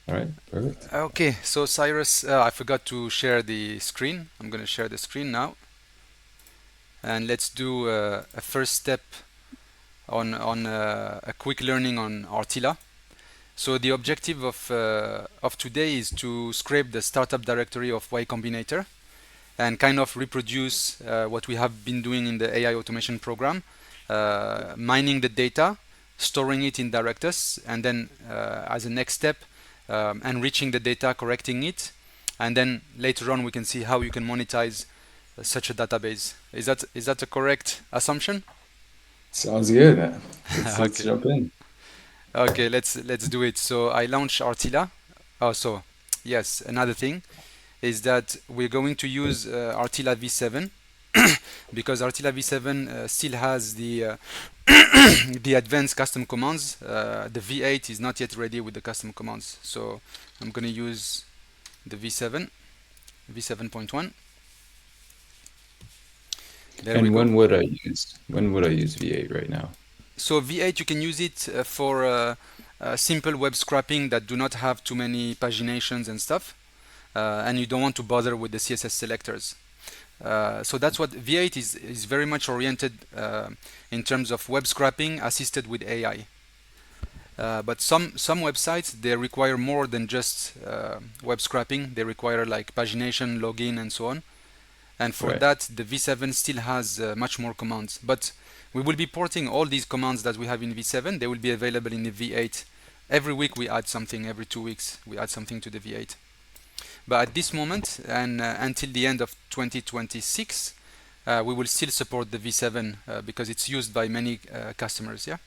All right, perfect. Okay, so Cyrus, I forgot to share the screen. I'm going to share the screen now, and let's do a first step on a quick learning on RTILA. So the objective of today is to scrape the startup directory of YCombinator and kind of reproduce what we have been doing in the AI automation program, mining the data, storing it in Directus, and then as a next step, enriching the data, correcting it, and then later on we can see how you can monetize such a database. Is that a correct assumption? Sounds good. Let's Okay. jump in. Okay, let's do it. So I launch Artila. Oh, so yes, another thing is that we're going to use RTILA V7 because RTILA V7 still has the advanced custom commands. The V8 is not yet ready with the custom commands, so I'm going to use the V7, V7.1. There we And go. when would I use V8 right now? So V8 you can use it for simple web scraping that do not have too many paginations and stuff, and you don't want to bother with the CSS selectors. So that's what V8 is very much oriented in terms of web scraping assisted with AI. But some websites they require more than just web scraping. They require like pagination, login, and so on. And for Right. that, the V7 still has much more commands. But we will be porting all these commands that we have in V7. They will be available in the V8. Every week we add something. Every 2 weeks we add something to the V8. But at this moment and until the end of 2026, we will still support the V7 because it's used by many customers. Yeah.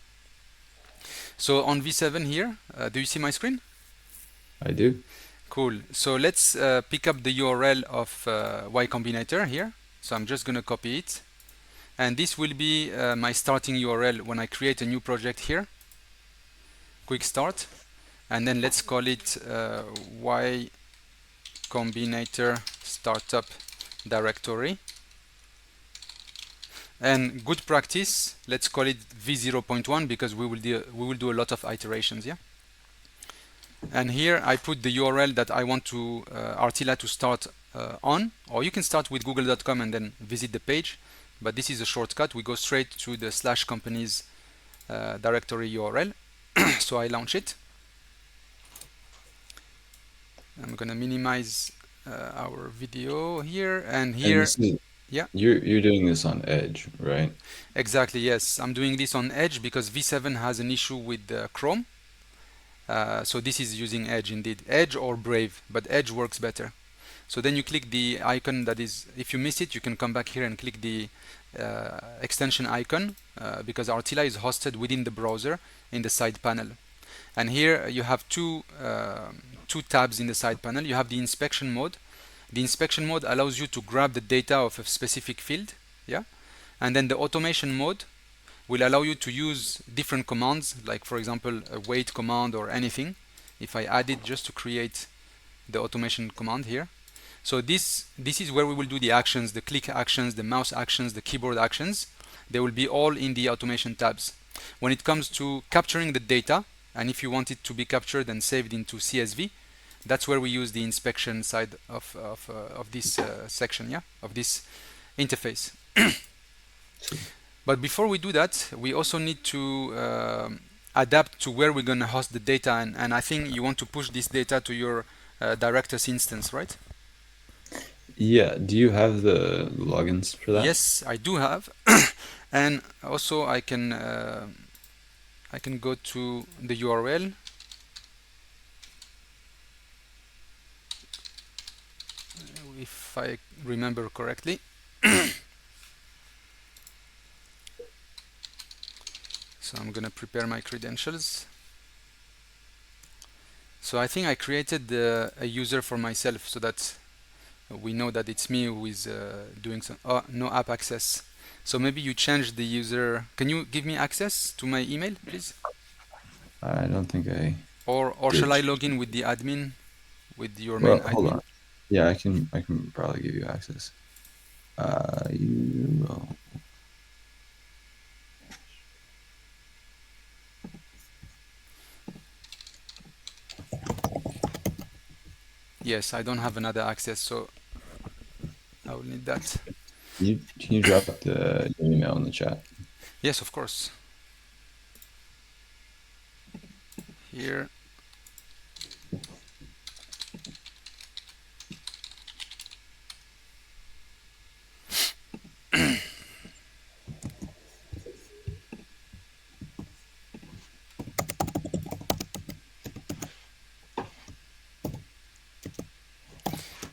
So on V7 here, do you see my screen? I do. Cool. So let's pick up the URL of YCombinator here. So I'm just gonna copy it, and this will be my starting URL when I create a new project here. Quick start, and then let's call it YCombinator Startup Directory. And good practice, let's call it V0.1 because we will do a lot of iterations. Yeah. And here I put the URL that I want to RTILA to start on, or you can start with google.com and then visit the page, but this is a shortcut. We go straight to the slash companies directory URL. So I launch it. I'm gonna minimize our video here, and And here, this is yeah, you're doing this on Edge, right? exactly, yes. I'm doing this on Edge because V7 has an issue with Chrome. So this is using Edge indeed, Edge or Brave, but Edge works better. So then you click the icon that is, if you miss it, you can come back here and click the extension icon because RTILA is hosted within the browser in the side panel. And here you have two tabs in the side panel. You have the inspection mode. The inspection mode allows you to grab the data of a specific field, yeah. And then the automation mode will allow you to use different commands, like for example a wait command or anything. If I add it just to create the automation command here. So this is where we will do the actions, the click actions, the mouse actions, the keyboard actions. They will be all in the automation tabs. When it comes to capturing the data, and if you want it to be captured and saved into CSV, that's where we use the inspection side of this section, yeah, of this interface. But before we do that, we also need to adapt to where we're going to host the data, and I think you want to push this data to your Directus instance, right? Yeah. Do you have the logins for that? Yes, I do have, and also I can go to the URL if I remember correctly. So I'm gonna prepare my credentials. So I think I created a user for myself so that we know that it's me who is doing some. Oh, no app access. So maybe you change the user. Can you give me access to my email, please? I don't think I Or shall did I change log in it. with the admin, with your main Well, hold admin? on. Yeah, I can probably give you access. You will. Yes, I don't have another access, so I will need that. Can you drop the your email in the chat? Yes, of course. Here.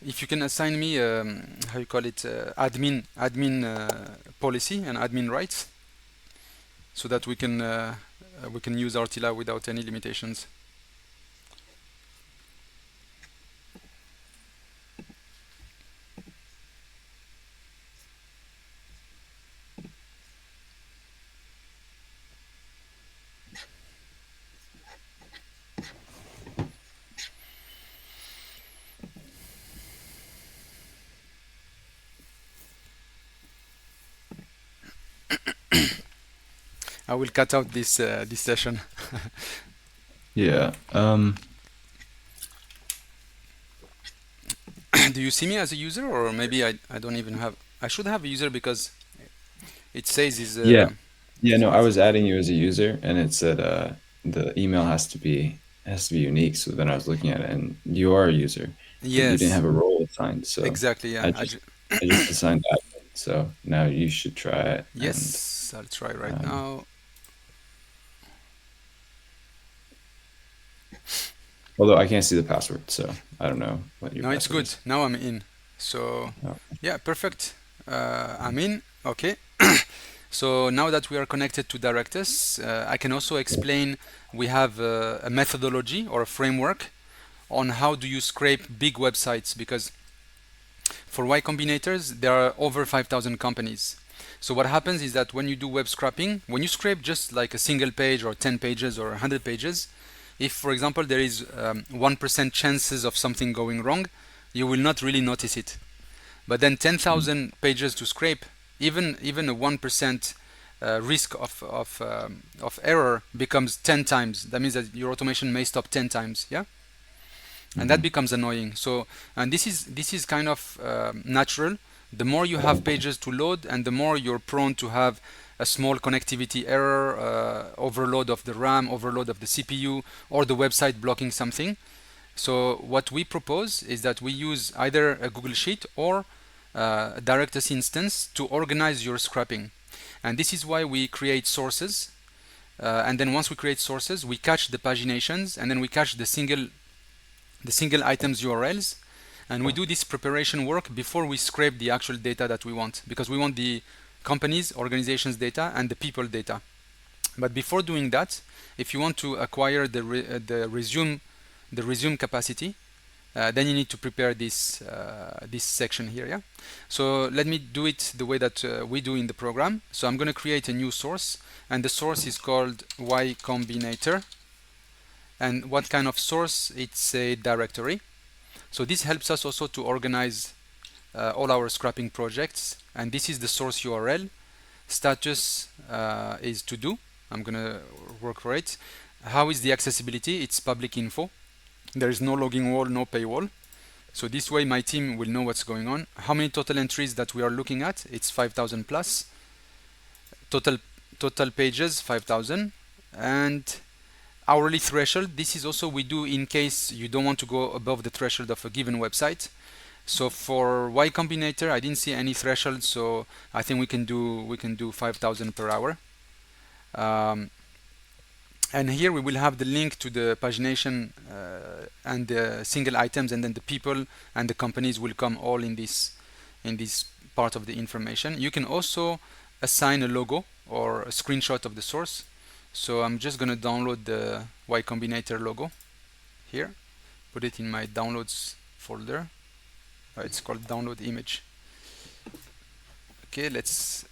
If you can assign me, how you call it, admin policy and admin rights, so that we can use RTILA without any limitations. I will cut out this session. Yeah. Do you see me as a user, or maybe I don't even have? I should have a user because it says is Yeah. Yeah, no, I was adding you as a user and it said the email has to be unique. So then I was looking at it and you are a user, but you didn't yes, have a role assigned. So exactly. Yeah, I just I just assigned that. So now you should try it and yes, I'll try right um, now. although I can't see the password, so I don't know what your No, it's password good. is. Now I'm in. So Oh, yeah, perfect. I'm in. Okay. So now that we are connected to Directus, I can also explain we have a methodology or a framework on how do you scrape big websites, because for Y Combinators there are over 5,000 companies. So what happens is that when you do web scraping, when you scrape just like a single page or 10 pages or 100 pages, if for example there is 1% chances of something going wrong, you will not really notice it. But then 10,000 pages to scrape, even a 1% risk of error becomes 10 times. That means that your automation may stop 10 times. Yeah, and that mhm. becomes annoying. So, and this is kind of natural. The more you have pages to load, and the more you're prone to have a small connectivity error, overload of the RAM, overload of the CPU, or the website blocking something. So what we propose is that we use either a Google Sheet or a Directus instance to organize your scrapping. And this is why we create sources. And then once we create sources, we catch the paginations, and then we catch the single items URLs. And we do this preparation work before we scrape the actual data that we want, because we want the companies, organizations data and the people data. But before doing that, if you want to acquire the resume capacity, then you need to prepare this section here. Yeah. So let me do it the way that we do in the program. So I'm going to create a new source, and the source is called YCombinator. And what kind of source? It's a directory. So this helps us also to organize all our scrapping projects. And this is the source URL. Status is to do. I'm gonna work for it. How is the accessibility? It's public info. There is no logging wall, no paywall. So this way my team will know what's going on. How many total entries that we are looking at? It's 5,000 plus. Total total pages 5,000. And hourly threshold, this is also we do in case you don't want to go above the threshold of a given website. So for Y Combinator, I didn't see any threshold, so I think we can do 5,000 per hour. Um, and here we will have the link to the pagination and the single items, and then the people and the companies will come all in this part of the information. You can also assign a logo or a screenshot of the source. So I'm just gonna download the Y Combinator logo here, put it in my downloads folder. It's called download image. Okay, let's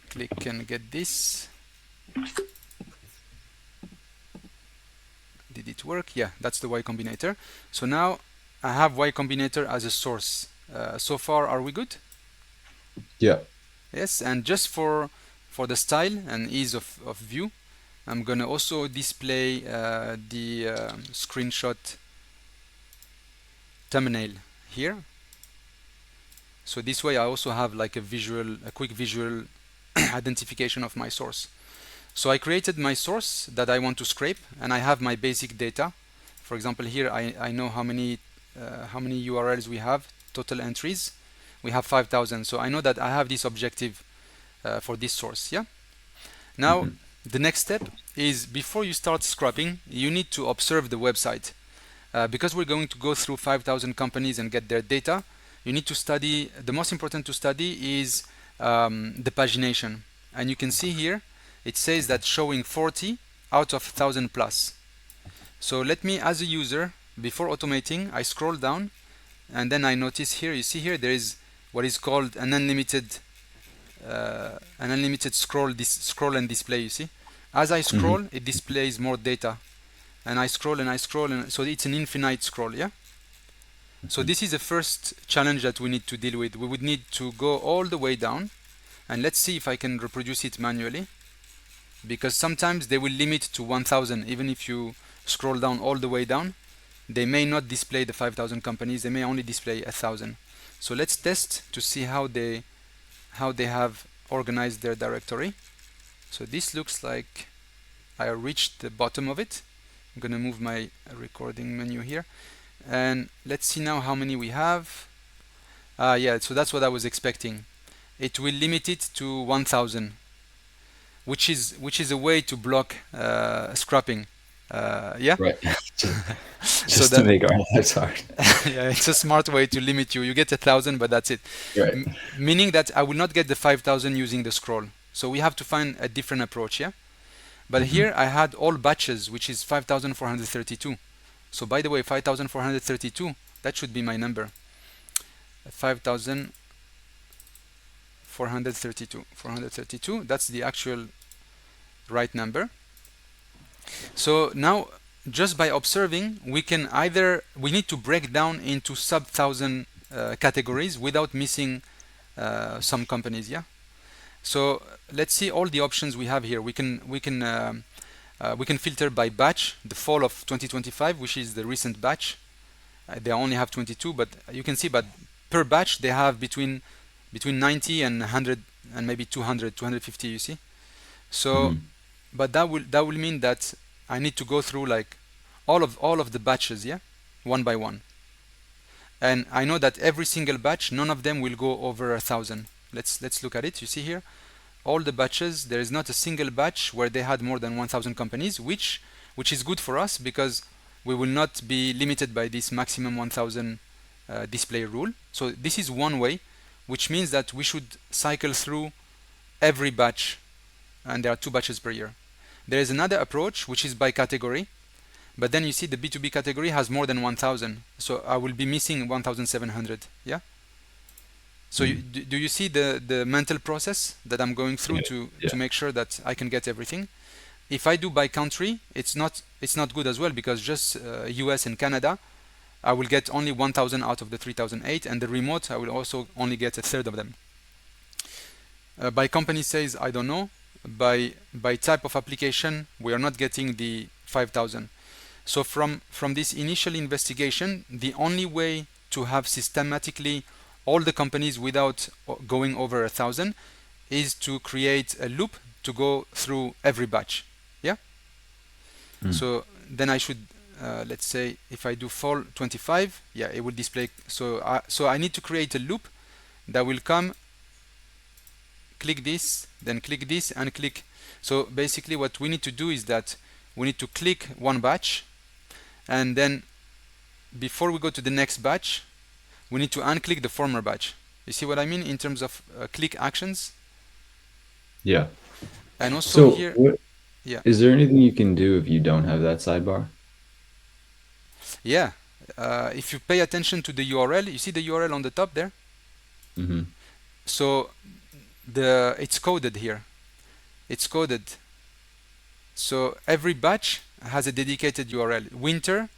click and get this. Did it work? Yeah, that's the Y Combinator. So now I have Y Combinator as a source. So far, are we good? Yeah. Yes, and just for the style and ease of view, I'm gonna also display the screenshot thumbnail here. So this way I also have like a quick visual identification of my source. So I created my source that I want to scrape, and I have my basic data. For example, here I know how many URLs we have, total entries. We have 5,000. So I know that I have this objective for this source. Yeah. Now Hmm. the next step is, before you start scrapping, you need to observe the website. Because we're going to go through 5,000 companies and get their data, you need to study. The most important to study is the pagination. And you can see here, it says that showing 40 out of 1,000 plus. So let me, as a user, before automating, I scroll down, and then I notice here, you see here, there is what is called an unlimited scroll and display. You see, as I Hmm. scroll, it displays more data, and I scroll and I scroll, and so it's an infinite scroll. Yeah. So Hmm. this is the first challenge that we need to deal with. We would need to go all the way down, and let's see if I can reproduce it manually, because sometimes they will limit to 1,000. Even if you scroll down all the way down, they may not display the 5,000 companies. They may only display 1,000. So let's test to see how they have organized their directory. So this looks like I reached the bottom of it. I'm gonna move my recording menu here, and let's see now how many we have. Yeah, so that's what I was expecting. It will limit it to 1,000, which is a way to block scrapping. Yeah. Right. So Just to that make our lives hard. yeah, it's a smart way to limit you. You get 1,000, but that's it. Right. Meaning that I will not get the 5,000 using the scroll. So we have to find a different approach. Yeah. But Hmm. here I had all batches, which is 5,432. So by the way, 5,432, that should be my number. 5,432. 432, that's the actual right number. So now, just by observing, we need to break down into sub thousand categories without missing some companies. Yeah. So let's see all the options we have here. We can filter by batch, the fall of 2025, which is the recent batch. They only have 22, but you can see, but per batch they have between 90 and 100 and maybe 200, 250. You see. So, Hmm. but that will mean that I need to go through like all of the batches, yeah, one by one. And I know that every single batch, none of them will go over 1,000. Let's look at it. You see here, all the batches. There is not a single batch where they had more than 1,000 companies, which is good for us because we will not be limited by this maximum 1,000 display rule. So this is one way, which means that we should cycle through every batch, and there are 2 batches per year. There is another approach which is by category, but then you see the B2B category has more than 1,000, so I will be missing 1,700. Yeah. So Hmm. do you see the mental process that I'm going through Yeah. to Yeah. make sure that I can get everything? If I do by country, it's not good as well, because just US and Canada, I will get only 1,000 out of the 3,008, and the remote I will also only get a third of them. By company size, I don't know. By type of application, we are not getting the 5,000. So from this initial investigation, the only way to have systematically all the companies without going over 1,000 is to create a loop to go through every batch. Yeah. Hmm. So then I should, let's say, if I do fall 25, yeah, it will display. So I need to create a loop that will come, click this, then click this, and click. So basically, what we need to do is that we need to click one batch, and then before we go to the next batch, we need to unclick the former batch. You see what I mean in terms of click actions? Yeah. And also So, here, what yeah, is there anything you can do if you don't have that sidebar? yeah. If you pay attention to the URL, you see the URL on the top there. Hmm. So it's coded here. It's coded. So every batch has a dedicated URL. Winter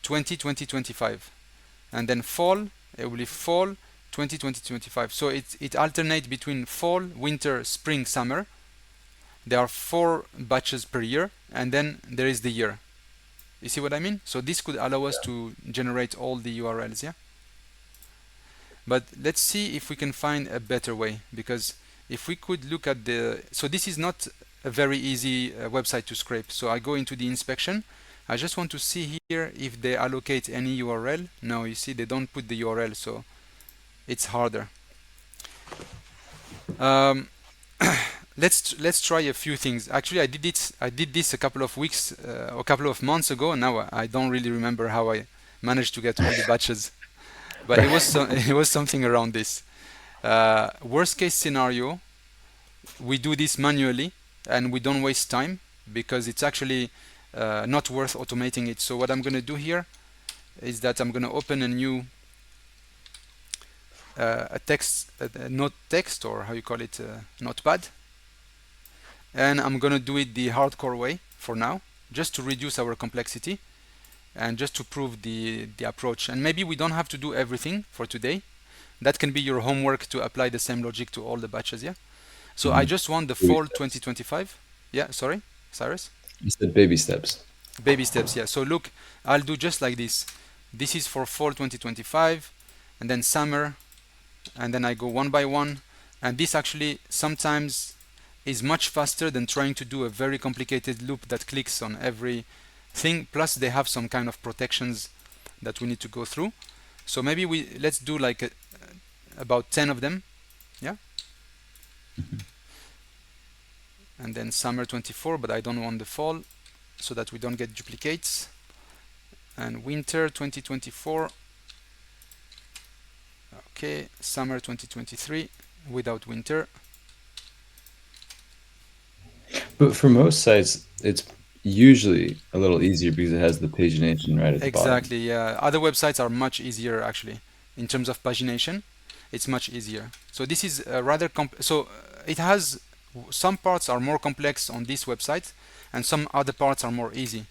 2025, and then fall, it will be fall 2025. So it alternates between fall, winter, spring, summer. There are 4 batches per year, and then there is the year. You see what I mean? So this could allow us to generate all the URLs, yeah? But let's see if we can find a better way, because if we could look at the, so this is not a very easy website to scrape. So I go into the inspection. I just want to see here if they allocate any URL. No, you see they don't put the URL, so it's harder. Um, let's try a few things. Actually, I did this a couple of weeks, a couple of months ago. And now I don't really remember how I managed to get all the batches, but it was it was something around this. Worst case scenario, we do this manually and we don't waste time because it's actually not worth automating it. So what I'm going to do here is that I'm going to open a new a text, not text, or how you call it, notepad, and I'm going to do it the hardcore way for now, just to reduce our complexity and just to prove the approach. And maybe we don't have to do everything for today. That can be your homework to apply the same logic to all the batches, yeah? So I Mhm. just want the Baby fall steps. 2025. Yeah, sorry, Cyrus? You said baby steps. Baby steps, yeah. So look, I'll do just like this. This is for fall 2025, and then summer, and then I go one by one. And this actually sometimes is much faster than trying to do a very complicated loop that clicks on every thing. Plus, they have some kind of protections that we need to go through. So maybe let's do like about 10 of them, yeah. Mhm. And then summer 24, but I don't want the fall, so that we don't get duplicates. And winter 2024. Okay, summer 2023 without winter. But for most sites, it's usually a little easier because it has the pagination right at the bottom. Exactly, yeah. Other websites are much easier actually. In terms of pagination, it's much easier. So this is rather it has some parts are more complex on this website and some other parts are more easy.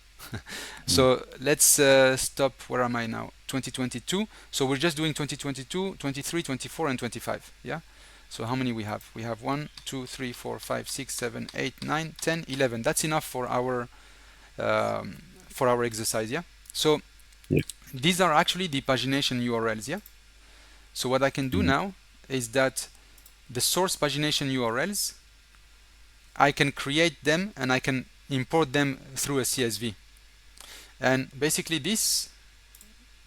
Mm. So let's stop. Where am I now? 2022. So we're just doing 2022, 23, 24, and 25. Yeah. So how many we have? We have 1, 2, 3, 4, 5, 6, 7, 8, 9, 10, 11. That's enough for our exercise. Yeah. So Yeah. these are actually the pagination URLs. Yeah. So what I can do Mhm. now is that the source pagination URLs, I can create them and I can import them through a CSV. And basically this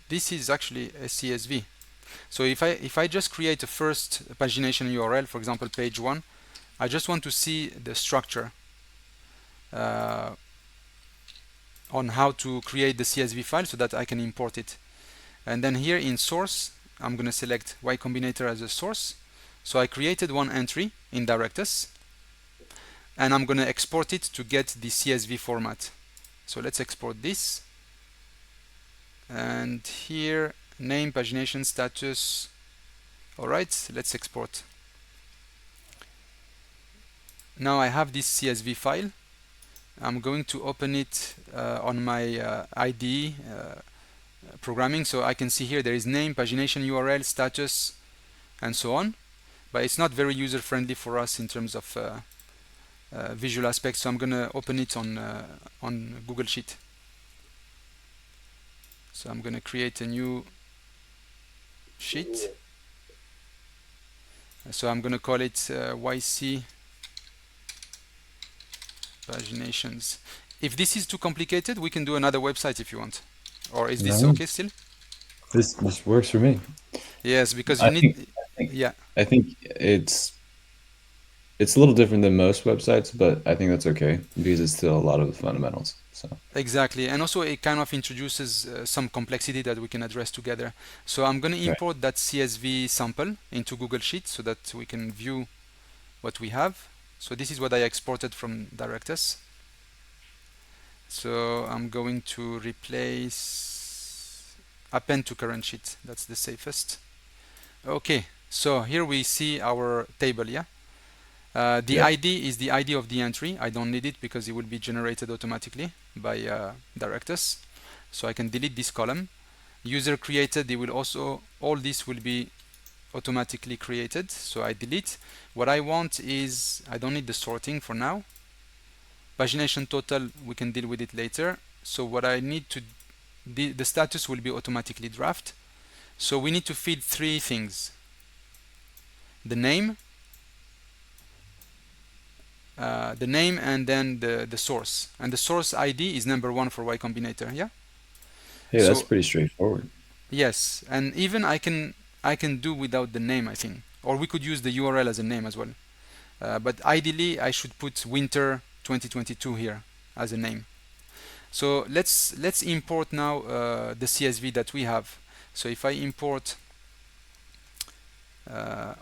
is actually a CSV. So if I just create a first pagination URL, for example, page 1, I just want to see the structure uh, on how to create the CSV file so that I can import it. And then here in source, I'm going to select YCombinator as a source. So I created one entry in Directus, and I'm going to export it to get the CSV format. So let's export this. And here, name, pagination status. All right, let's export. Now I have this CSV file. I'm going to open it on my IDE programming. So I can see here there is name, pagination URL, status, and so on. But it's not very user friendly for us in terms of visual aspects. So I'm going to open it on Google Sheet. So I'm going to create a new sheet. So I'm going to call it YC paginations. If this is too complicated, we can do another website if you want. Or is this No, okay still? this works for me. Yes, because you I need, think I think yeah, I think it's a little different than most websites, but I think that's okay because it's still a lot of the fundamentals. So exactly. And also it kind of introduces some complexity that we can address together. So I'm going to right. import that CSV sample into Google Sheets so that we can view what we have. So this is what I exported from Directus. So I'm going to replace append to current sheet. That's the safest. Okay, so here we see our table, yeah? The Yeah. ID is the ID of the entry. I don't need it because it will be generated automatically by Directus. So I can delete this column. User created, it will also, all this will be automatically created. So I delete. What I want is, I don't need the sorting for now. Pagination total, we can deal with it later. So what I need to, the status will be automatically draft. So we need to feed three things: the name, and then the source. And the source ID is number one for Y Combinator. Yeah. Hey, that's So pretty straightforward. yes, and even I can do without the name, I think, or we could use the URL as a name as well. But ideally, I should put winter 2022 here as a name. So let's import now the CSV that we have. So if I import,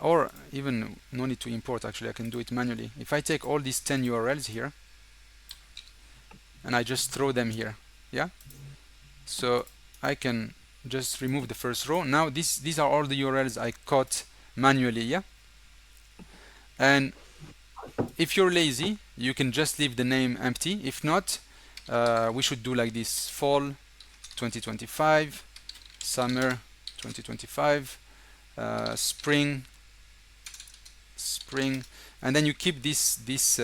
or even no need to import, actually I can do it manually. If I take all these 10 URLs here and I just throw them here, yeah. So I can just remove the first row. Now these are all the URLs I caught manually, yeah. And if you're lazy, you can just leave the name empty. If not, we should do like this: fall 2025, summer 2025, spring, and then you keep this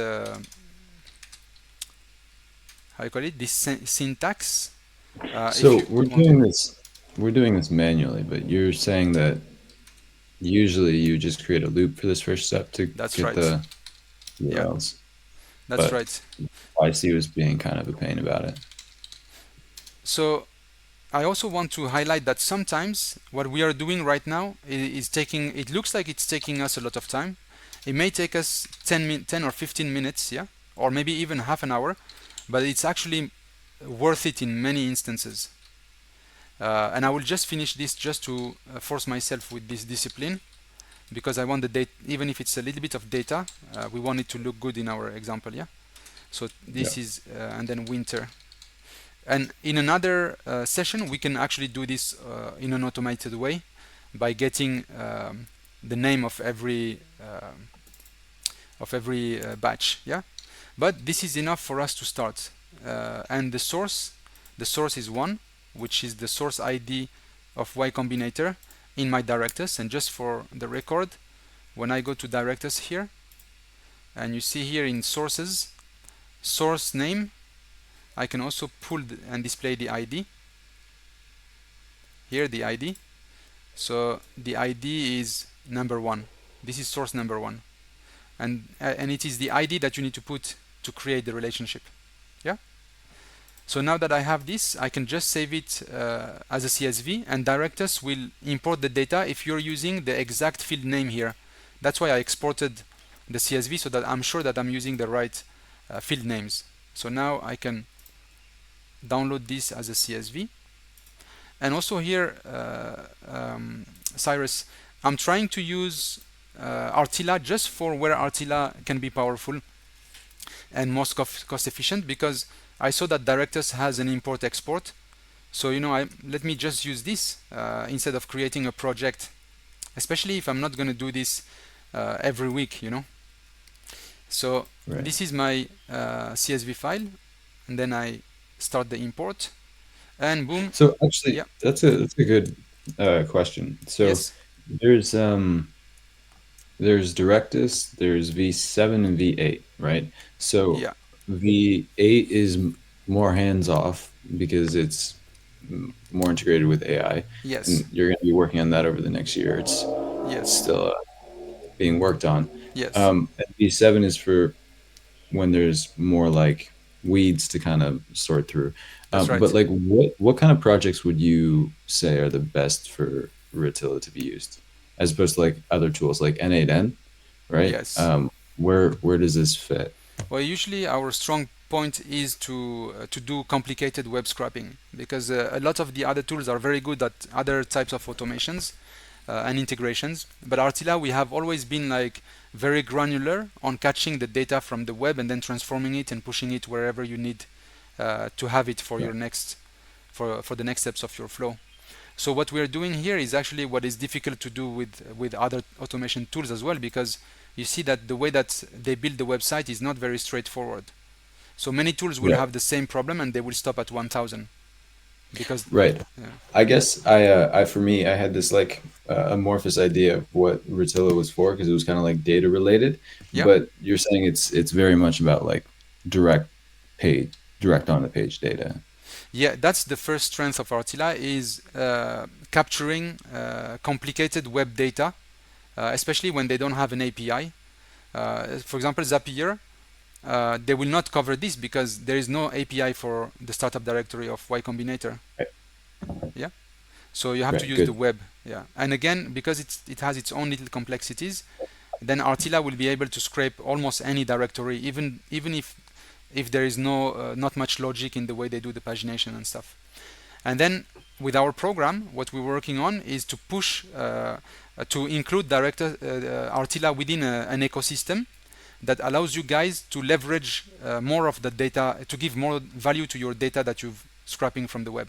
how you call it, this syntax. If So you want it, we're doing this manually, but you're saying that usually you just create a loop for this first step to that's get right. the Yeah, URLs. that's But right. YC was being kind of a pain about it. So I also want to highlight that sometimes what we are doing right now is taking, it looks like it's taking us a lot of time. It may take us 10 or 15 minutes, yeah, or maybe even half an hour, but it's actually worth it in many instances. And I will just finish this just to force myself with this discipline, because I want the data, even if it's a little bit of data, we want it to look good in our example, yeah. So Yeah. this is, and then winter. And in another session, we can actually do this in an automated way by getting the name of every batch. Yeah, but this is enough for us to start. And the source is one, which is the source ID of Y Combinator in my Directus. And just for the record, when I go to Directus here, and you see here in sources, source name, I can also pull and display the ID. Here the ID. So the ID is number one. This is source number one, and it is the ID that you need to put to create the relationship. Yeah. So now that I have this, I can just save it as a CSV, and Directus will import the data if you're using the exact field name here. That's why I exported the CSV, so that I'm sure that I'm using the right field names. So now I can download this as a CSV. And also here, Cyrus, I'm trying to use RTILA just for where RTILA can be powerful and most cost efficient, because I saw that Directus has an import export. So let me just use this instead of creating a project, especially if I'm not going to do this every week. So Right. this is my CSV file, and then I start the import, and boom. So actually, Yeah. that's a good question. So Yes. there's there's Directus, there's V7 and V8, right? So Yeah. V8 is more hands off because it's more integrated with AI, Yes. and you're going to be working on that over the next year. It's Yes. still being worked on. Yes. And V7 is for when there's more like weeds to kind of sort through. That's But right. like, what kind of projects would you say are the best for RTILA to be used, as opposed to like other tools like N8N, right? Yes. Where does this fit? Well, usually our strong point is to do complicated web scraping, because a lot of the other tools are very good at other types of automations and integrations. But Artila, we have always been like very granular on catching the data from the web and then transforming it and pushing it wherever you need to have it for Yeah. your next for the next steps of your flow. So what we are doing here is actually what is difficult to do with other automation tools as well, because you see that the way that they build the website is not very straightforward. So many tools will Yeah. have the same problem and they will stop at 1000 because Right. yeah. I guess I for me, I had this like amorphous idea of what Rotilla was for because it was kind of like data related, Yeah. but you're saying it's very much about like direct page, direct on the page data. Yeah, that's the first strength of RTILA is capturing complicated web data, especially when they don't have an API. For example, Zapier, they will not cover this because there is no API for the startup directory of YCombinator. Right. Yeah, so you have to Right. use the Good. web. Yeah, and again, because it has its own little complexities, then RTILA will be able to scrape almost any directory, even if there is no not much logic in the way they do the pagination and stuff. And then with our program, what we're working on is to push to include RTILA within an ecosystem that allows you guys to leverage more of the data, to give more value to your data that you've scrapping from the web.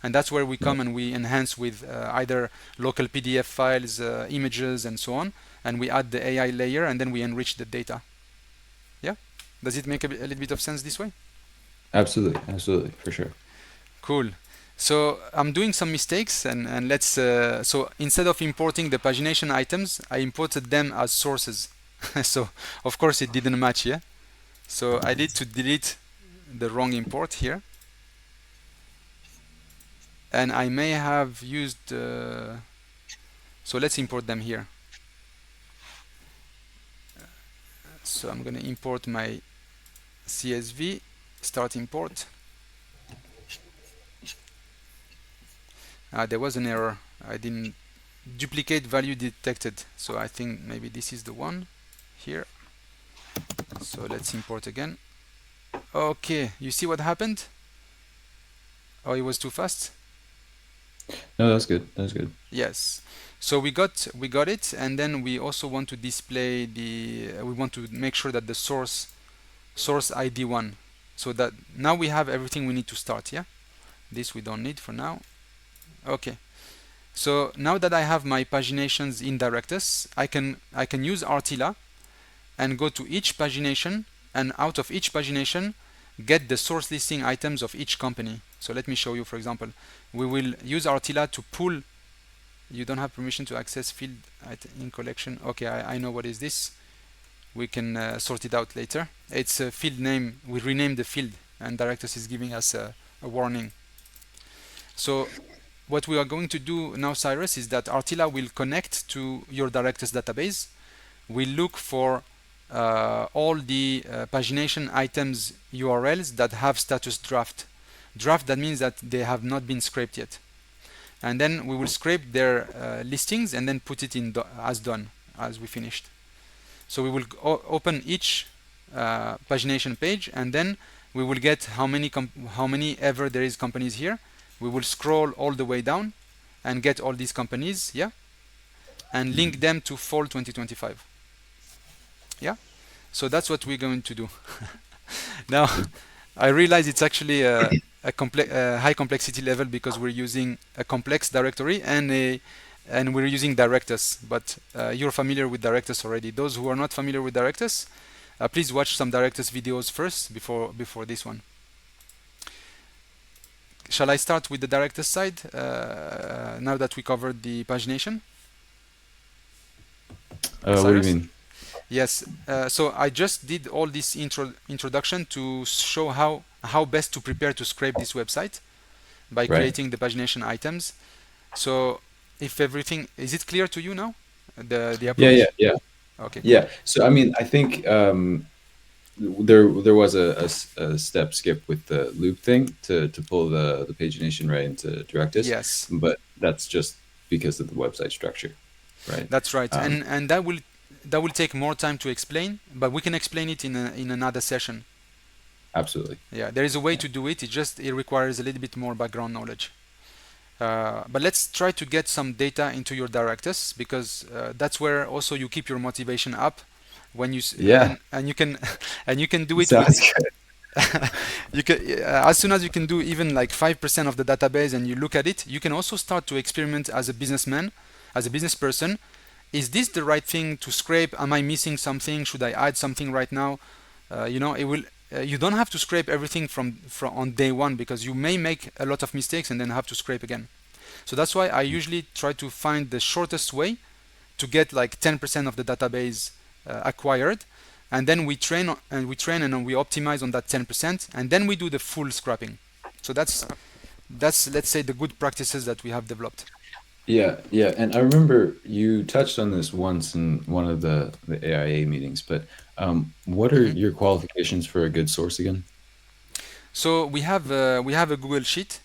And that's where we come and we enhance with either local PDF files, images, and so on. And we add the AI layer, and then we enrich the data. Yeah? Does it make a little bit of sense this way? Absolutely. Absolutely. For sure. Cool. So I'm doing some mistakes, and let's. So instead of importing the pagination items, I imported them as sources. So of course it didn't match, yeah. So I need to delete the wrong import here, and I may have used. So let's import them here. So I'm gonna import my CSV. Start import. There was an error. I didn't duplicate value detected. So I think maybe this is the one here. So let's import again. Okay, you see what happened? Oh, it was too fast? No, that's good. That's good. Yes. So we got it, and then we also want to display the we want to make sure that the source ID one. So that now we have everything we need to start, yeah? This we don't need for now. Okay. So now that I have my paginations in Directus, I can use RTILA and go to each pagination, and out of each pagination get the source listing items of each company. So let me show you. For example, we will use RTILA to pull. You don't have permission to access field in collection. Okay, I know what is this. We can sort it out later. It's a field name. We renamed the field, and Directus is giving us a warning. So what we are going to do now, Cyrus, is that RTILA will connect to your Directus database. We look for all the pagination items URLs that have status draft. Draft, that means that they have not been scraped yet. And then we will scrape their listings and then put it in as done, as we finished. So we will open each pagination page, and then we will get how many ever there is companies here. We will scroll all the way down and get all these companies, yeah, and link them to fall 2025. Yeah, so that's what we're going to do. Now I realize it's actually a high complexity level because we're using a complex directory and we're using Directus, but you're familiar with Directus already. Those who are not familiar with Directus, please watch some Directus videos first before this one. Shall I start with the Directus side now that we covered the pagination? What do you Cyrus? mean? Yes. So I just did all this introduction to show how best to prepare to scrape this website by Right. creating the pagination items. So if everything is it clear to you now, the Yeah. Yeah. approach? Yeah. Okay, cool. Yeah. So I mean, I think there was a step skip with the loop thing to pull the pagination right into Directus, Yes, but that's just because of the website structure, right? that's right. Um, And that will take more time to explain, but we can explain it in another session. Absolutely. Yeah, there is a way Yeah. to do it. It requires a little bit more background knowledge. But let's try to get some data into your Directus because that's where also you keep your motivation up when Yeah. and you can and you can do it with Sounds good. you can as soon as you can do even like 5% of the database and you look at it, you can also start to experiment as a businessman, as a business person. Is this the right thing to scrape? Am I missing something? Should I add something right now? It will. You don't have to scrape everything from on day one because you may make a lot of mistakes and then have to scrape again. So that's why I usually try to find the shortest way to get like 10% of the database acquired, and then we train and we optimize on that 10%, and then we do the full scrapping. So that's let's say the good practices that we have developed. Yeah, yeah, and I remember you touched on this once in one of the AIA meetings, but what are Mhm. your qualifications for a good source again? So we have a Google Sheet.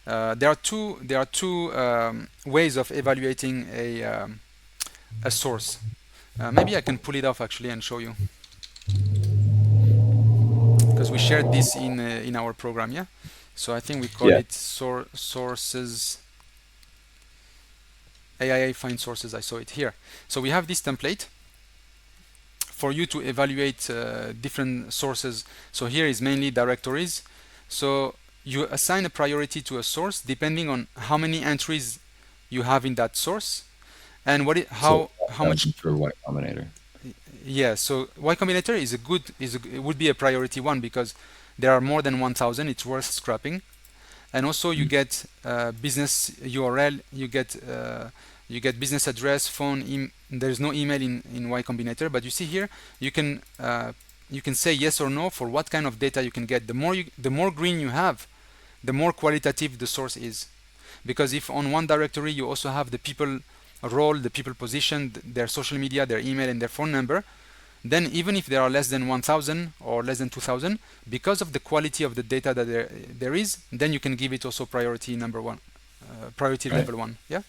There are two ways of evaluating a source. Maybe I can pull it off actually and show you, because we shared this in our program. Yeah. So I think we call Yeah. it sources AIA find sources. I saw it here. So we have this template for you to evaluate different sources. So here is mainly directories. So you assign a priority to a source depending on how many entries you have in that source and So how much. for Y Combinator. Yeah, so Y Combinator is a good it would be a priority one because there are more than 1,000. It's worth scrapping. And also you Mm. get business URL, you get business address, phone. There's no email in Y Combinator, but you see here you can say yes or no for what kind of data you can get. The more green you have, the more qualitative the source is. Because if on one directory you also have the people role, the people position, their social media, their email, and their phone number, then even if there are less than 1,000 or less than 2,000, because of the quality of the data that there is, then you can give it also priority number one, priority Right. level one. Yeah.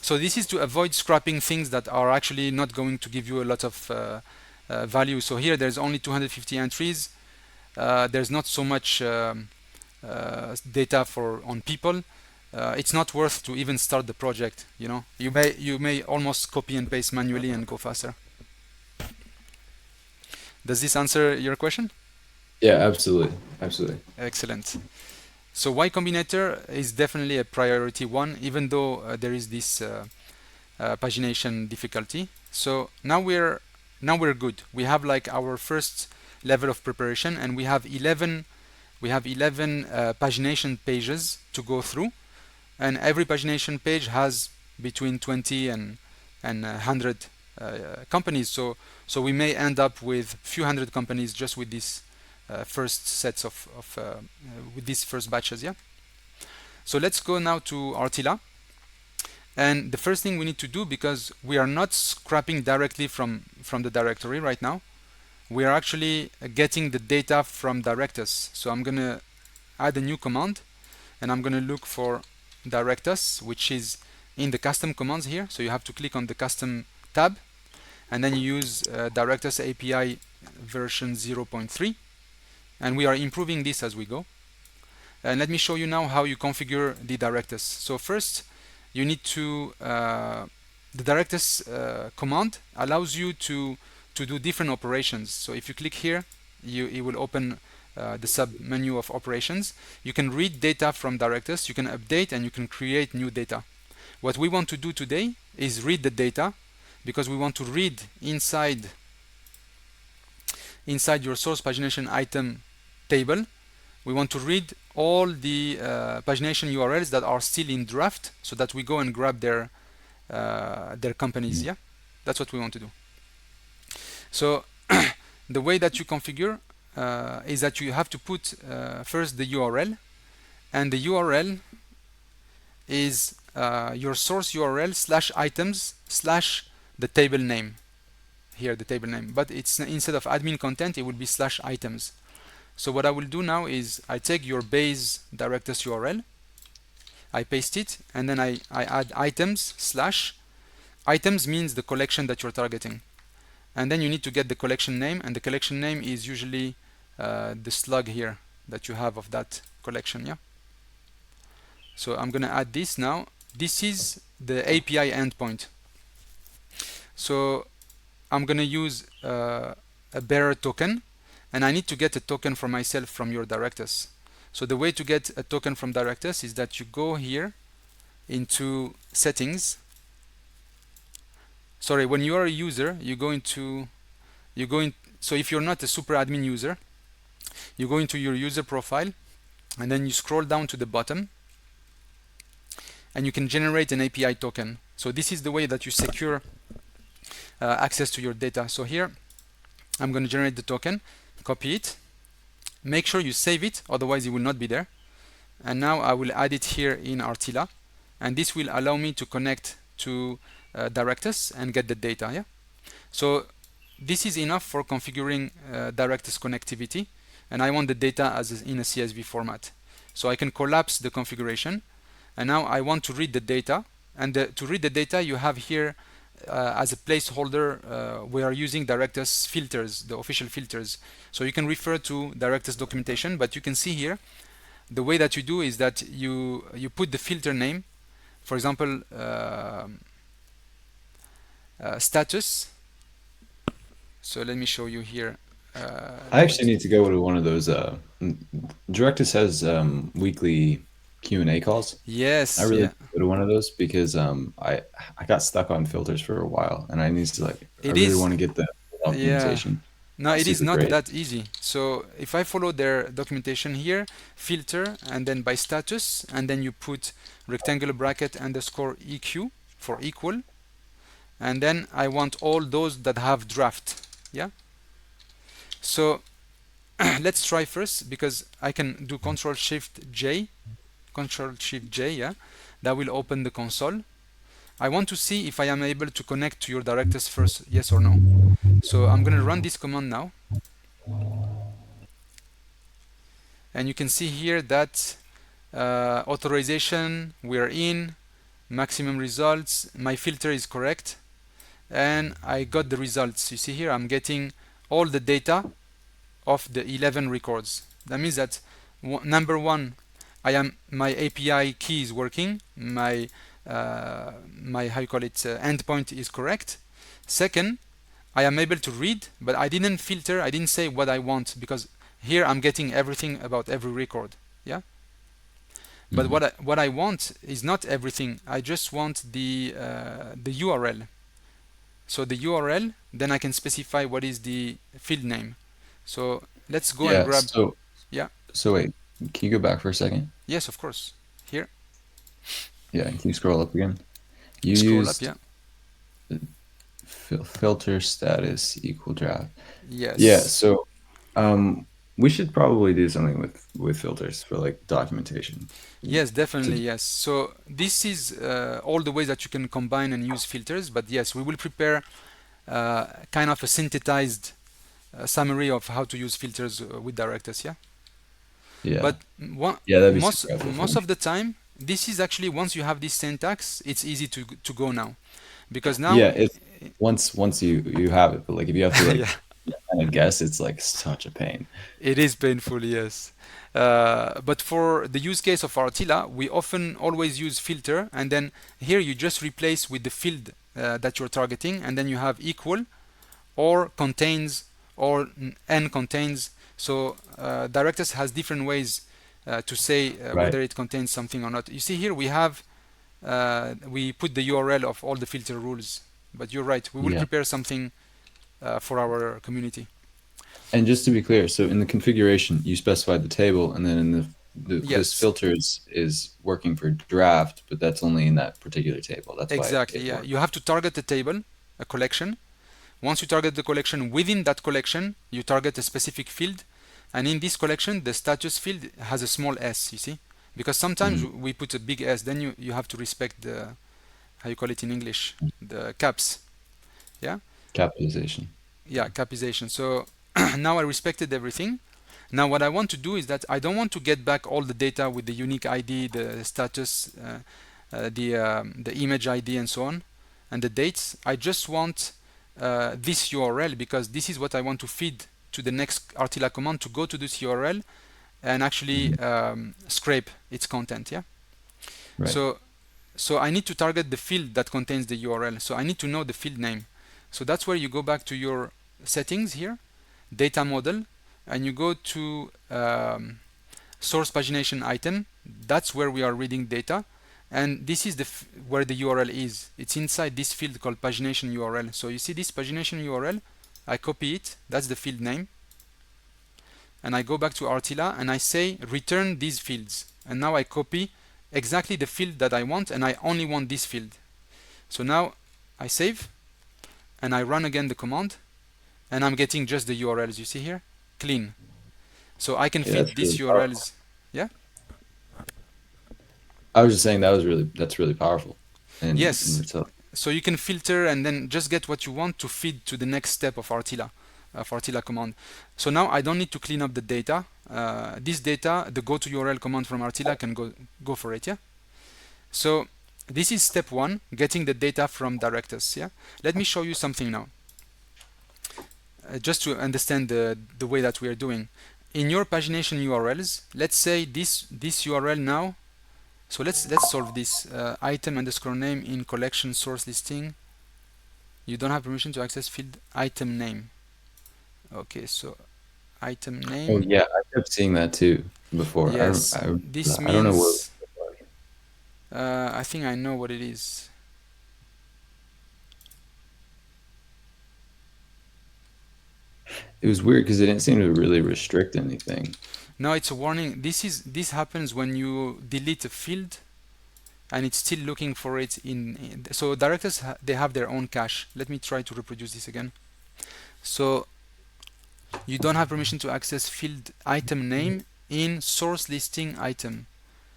So this is to avoid scrapping things that are actually not going to give you a lot of value. So here there's only 250 entries. There's not so much data for on people. It's not worth to even start the project. You know, you may almost copy and paste manually and go faster. Does this answer your question? Yeah, absolutely. Absolutely. Excellent. So Y Combinator is definitely a priority one, even though there is this pagination difficulty. So now we're good. We have like our first level of preparation, and we have 11 pagination pages to go through, and every pagination page has between 20 and 100 companies. So we may end up with few hundred companies just with this first sets of with these first batches. Yeah. So let's go now to RTILA. And the first thing we need to do, because we are not scrapping directly from the directory right now, we are actually getting the data from Directus. So I'm going to add a new command, and I'm going to look for Directus, which is in the custom commands here. So you have to click on the custom tab, and then you use Directus API version 0.3, and we are improving this as we go. And let me show you now how you configure the Directus. So first, you need to the Directus command allows you to do different operations. So if you click here, it will open the sub menu of operations. You can read data from Directus, you can update, and you can create new data. What we want to do today is read the data, because we want to read inside your source pagination item table. We want to read all the pagination URLs that are still in draft, so that we go and grab their companies. Mhm. Yeah, that's what we want to do. So the way that you configure is that you have to put first the URL, and the URL is your source URL slash items slash the table name. Here the table name, but it's instead of admin content, it will be slash items. So what I will do now is I take your base Directus URL, I paste it, and then I add items slash. Items means the collection that you're targeting. And then you need to get the collection name, and the collection name is usually the slug here that you have of that collection. Yeah. So I'm gonna add this now. This is the API endpoint. So I'm gonna use a bearer token, and I need to get a token for myself from your Directus. So the way to get a token from Directus is that you go here into settings. Sorry, when you are a user, so if you're not a super admin user, you go into your user profile, and then you scroll down to the bottom, and you can generate an API token. So this is the way that you secure access to your data. So here I'm going to generate the token, copy it, make sure you save it, otherwise it will not be there. And now I will add it here in RTILA, and this will allow me to connect to Directus and get the data. Yeah. So this is enough for configuring Directus connectivity, and I want the data as in a CSV format. So I can collapse the configuration, and now I want to read the data. And to read the data, you have here as a placeholder, we are using Directus filters, the official filters. So you can refer to Directus documentation, but you can see here the way that you do is that you put the filter name, for example, status. So let me show you here. I actually need to go to one of those. Directus has weekly Q&A calls. I Yes, really yeah, need to go to one of those because I got stuck on filters for a while, and I need to I it really is. want to get the Yeah, optimization. no, it is Super not great. that easy. So if I follow their documentation here, filter and then by status, and then you put rectangular bracket underscore EQ for equal, and then I want all those that have draft. Yeah. So let's try first because I can do Control Shift J, Control Shift J. Yeah, that will open the console. I want to see if I am able to connect to your directors first, yes or no. So I'm going to run this command now, and you can see here that authorization we are in, maximum results, my filter is correct, and I got the results. You see here I'm getting all the data of the 11 records. That means that number one, my API key is working, my how you call it endpoint is correct. Second, I am able to read, but I didn't filter, I didn't say what I want because here I'm getting everything about every record. Yeah. But Hmm. what I want is not everything. I just want the URL. So the URL, then I can specify what is the field name. So let's go and Yeah. grab. Yeah. So wait, can you go back for a second? Yes, of course. Here, Yeah. Can you scroll up again? You scroll up. used Yeah. filter status equal draft. Yeah. Yes. So we should probably do something with filters for like documentation. Yes, definitely. To Yes. So this is all the ways that you can combine and use filters. But yes, we will prepare kind of a synthesized summary of how to use filters with Directus. Yeah. yeah. But one, Yeah, that'd be most super helpful for most me. of the time, this is actually once you have this syntax, it's easy to go now, because now, Yeah, if once you have it, but like if you have to yeah, like kind of guess, it's like such a pain. it is painful, yes. But for the use case of RTILA, we often always use filter, and then here you just replace with the field that you're targeting, and then you have equal or contains or n contains. So Directus has different ways to say Right. whether it contains something or not. You see here we have we put the URL of all the filter rules. But you're right, we will Yeah. prepare something for our community. And just to be clear, so in the configuration, you specified the table, and then in this Yes, filter is working for draft, but that's only in that particular table. That's why exactly. it Yeah, works. you have to target the table, a collection. Once you target the collection, within that collection, you target a specific field, and in this collection, the status field has a small s. You see, because sometimes Mhm. we put a big S, then you have to respect the how you call it in English, the caps. Yeah, Capitalization. yeah, capization. So now I respected everything. Now what I want to do is that I don't want to get back all the data with the unique ID, the status, the image ID, and so on, and the dates. I just want this URL because this is what I want to feed to the next RTILA command to go to this URL and actually Mhm. scrape its content. Yeah. Right. So so I need to target the field that contains the URL. So I need to know the field name. So that's where you go back to your settings here, data model, and you go to source pagination item. That's where we are reading data, and this is where the URL is. It's inside this field called pagination URL. So you see this pagination URL, I copy it, that's the field name, and I go back to RTILA and I say return these fields, and now I copy exactly the field that I want, and I only want this field. So now I save and I run again the command, and I'm getting just the URLs you see here, clean. So I can Yeah, feed that's these really powerful. URLs. Yeah. I was just saying that's really powerful in Yes. itself. So you can filter and then just get what you want to feed to the next step of RTILA, command. So now I don't need to clean up the data. This data, the go to URL command from RTILA can go for it. Yeah. So this is step one, getting the data from Directus. Yeah. Let me show you something now, just to understand the way that we are doing. In your pagination URLs, let's say this URL now. So let's solve this. Item underscore name in collection source listing. You don't have permission to access field item name. Okay, so item Oh name. yeah, I kept seeing that too before. Yes, this I don't know what means I think I know what it is. it was weird because it didn't seem to really restrict anything. No, it's a warning. This happens when you delete a field and it's still looking for it so directors they have their own cache. Let me try to reproduce this again. So you don't have permission to access field item name in source listing item.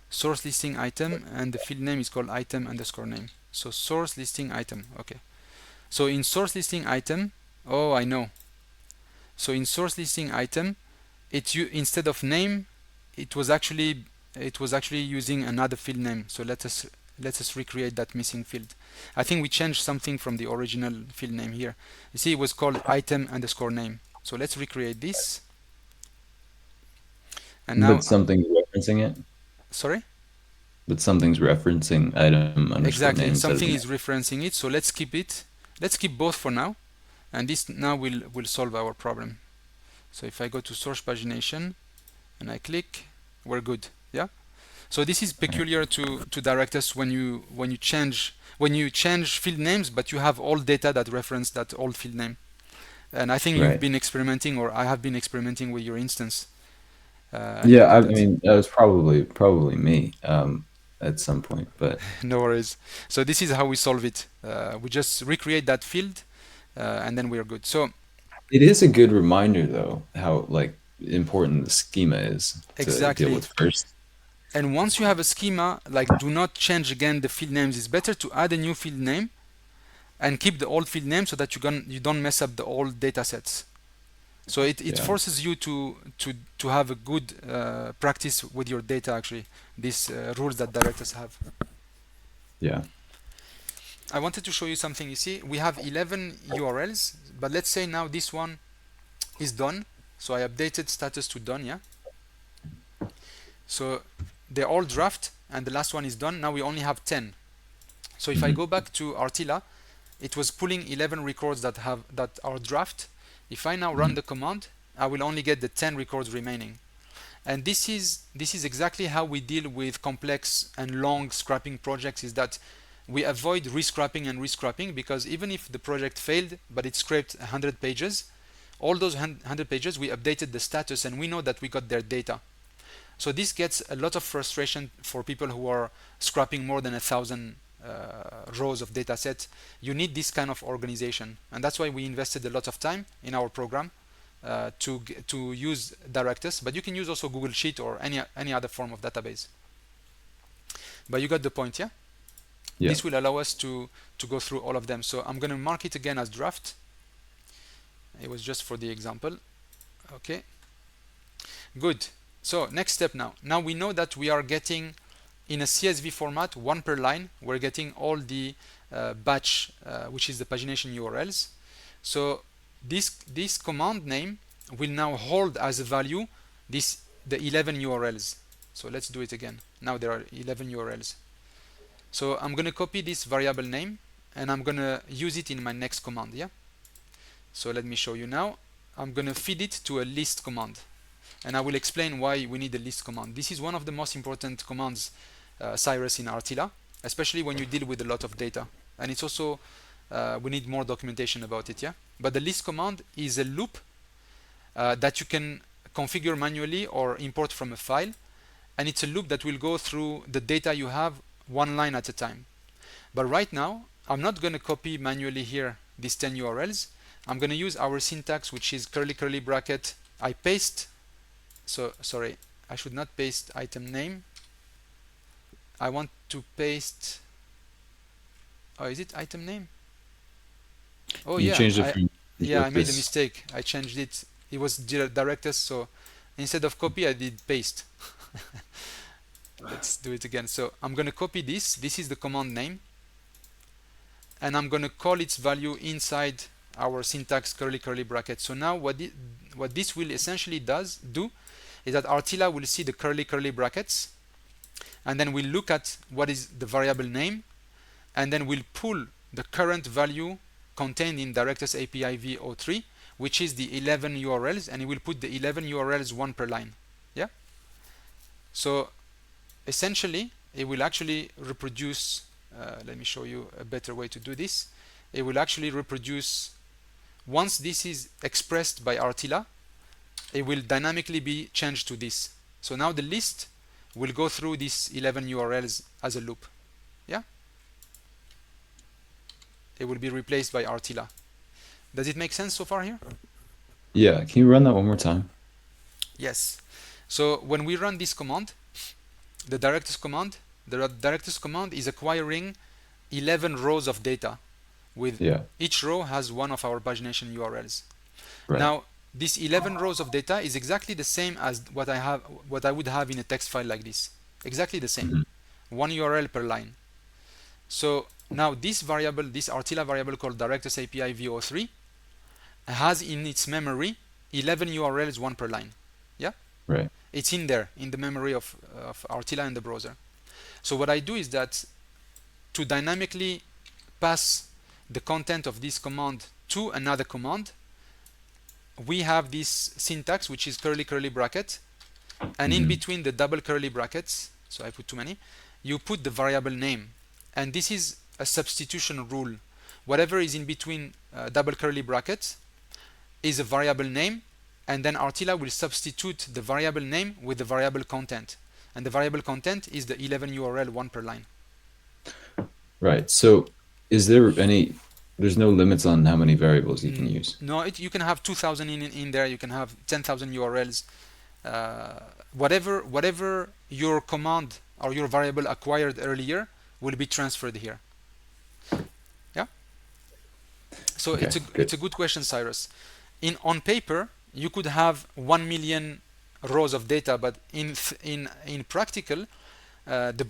Source listing item, and the field name is called item underscore name. So source listing item. Okay. So in source listing item, oh, I know. So in source listing item, instead of name, it was actually using another field name. So let us recreate that missing field. I think we changed something from the original field name here. You see, it was called item underscore name. So let's recreate this. And now, But something's referencing it. sorry. But something's referencing item underscore Exactly, name instead of something the is referencing it. So let's keep it. Let's keep both for now, and this now will solve our problem. So if I go to source pagination and I click, we're good. Yeah. So this is name. peculiar to Directus when you change field names, but you have all data that reference that old field name. And I think you've Right. been experimenting, or I have been experimenting with your instance, and Yeah, we did I that. mean that was probably me at some point, but No worries. So this is how we solve it. We just recreate that field, and then we are good. So it is a good reminder though how like important the schema is to deal exactly. with first. And once you have a schema, like do not change again the field names. It's better to add a new field name and keep the old field name so that you don't mess up the old data sets. So it Yeah. forces you to have a good practice with your data actually. These rules that directors have. Yeah. I wanted to show you something. You see, we have 11 URLs, but let's say now this one is done. So I updated status to done, yeah. So they're all draft, and the last one is done. Now we only have 10. So if I Hmm. go back to RTILA, it was pulling 11 records that are draft. If I now run Hmm. the command, I will only get the 10 records remaining. And this is exactly how we deal with complex and long scrapping projects, is that we avoid rescrapping and rescrapping, because even if the project failed but it scraped 100 pages, all those 100 pages we updated the status and we know that we got their data. So this gets a lot of frustration for people who are scrapping more than 1,000 rows of data set. You need this kind of organization, and that's why we invested a lot of time in our program to use Directus. But you can use also Google Sheet or any other form of database. But you got the point, yeah? Yeah. This will allow us to go through all of them. So I'm going to mark it again as draft. It was just for the example. Okay, good. So next step now. Now we know that we are getting in a CSV format, one per line. We're getting all the batch, which is the pagination URLs. So this command name will now hold as a value the 11 URLs. So let's do it again. Now there are 11 URLs. So I'm going to copy this variable name and I'm going to use it in my next command. Yeah. So let me show you now. I'm going to feed it to a list command, and I will explain why we need a list command. This is one of the most important commands, Cyrus, in RTILA, especially when you deal with a lot of data. And it's also we need more documentation about it. Yeah. But the list command is a loop that you can configure manually or import from a file, and it's a loop that will go through the data you have one line at a time. But right now, I'm not going to copy manually here these 10 URLs. I'm going to use our syntax, which is curly bracket. I paste So sorry, I should not paste item name. I want to paste. Oh, is it item name? Oh You yeah, changed it from I made a Directus. mistake. I changed it. It was Directus, so instead of copy, I did paste. Let's do it again. So I'm gonna copy this. This is the command name, and I'm gonna call its value inside our syntax curly bracket. So now what this will essentially do is that RTILA will see the curly brackets, and then we'll look at what is the variable name, and then we'll pull the current value contained in Directus API v03, which is the 11 URLs, and it will put the 11 URLs one per line. Yeah. So essentially, it will actually reproduce. Let me show you a better way to do this. It will actually reproduce once this is expressed by RTILA. It will dynamically be changed to this. So now the list will go through these 11 URLs as a loop. Yeah. It will be replaced by RTILA. Does it make sense so far here? Yeah, can you run that one more time? Yes. So when we run this command, the Directus command, the Directus command is acquiring 11 rows of data, with Yeah, each row has one of our pagination URLs. right. Now, this 11 rows of data is exactly the same as what I would have in a text file like this. Exactly the same. Hmm. One URL per line. So now this variable, this RTILA variable called Directus API v03, has in its memory 11 URLs, one per line. Yeah? Right. It's in there, in the memory of RTILA and the browser. So what I do is that to dynamically pass the content of this command to another command, we have this syntax, which is curly bracket, and in Hmm. between the double curly brackets, so I put too many, you put the variable name. And this is a substitution rule. Whatever is in between double curly brackets is a variable name, and then RTILA will substitute the variable name with the variable content. And the variable content is the 11 URL, one per line. Right. So is there any, there's no limits on how many variables you can use? No, you can have 2,000 in there, you can have 10,000 URLs. Whatever your command or your variable acquired earlier will be transferred here. Yeah. So Okay, it's a good. good question, Cyrus. On paper, you could have 1 million rows of data, but in practical, the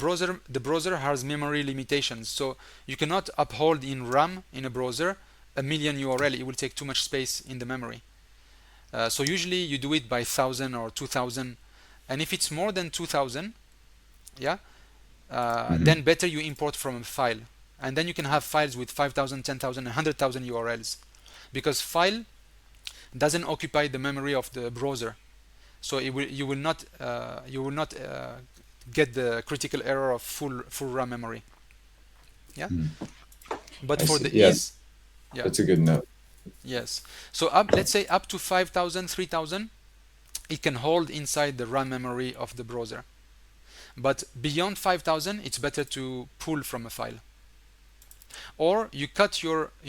browser has memory limitations. So you cannot uphold in RAM in a browser a million URL. It will take too much space in the memory. So usually you do it by 1,000 or 2,000, and if it's more than 2,000, yeah, Hmm. then better you import from a file, and then you can have files with 5,000, 10,000, 100,000 URLs, because file doesn't occupy the memory of the browser, so you will not get the critical error of full RAM memory. Yeah, but I for see. the Yeah, ease, yeah, that's a good note. yes. So let's say up to 5,000, 3,000, it can hold inside the RAM memory of the browser. But beyond 5,000, it's better to pull from a file. Or you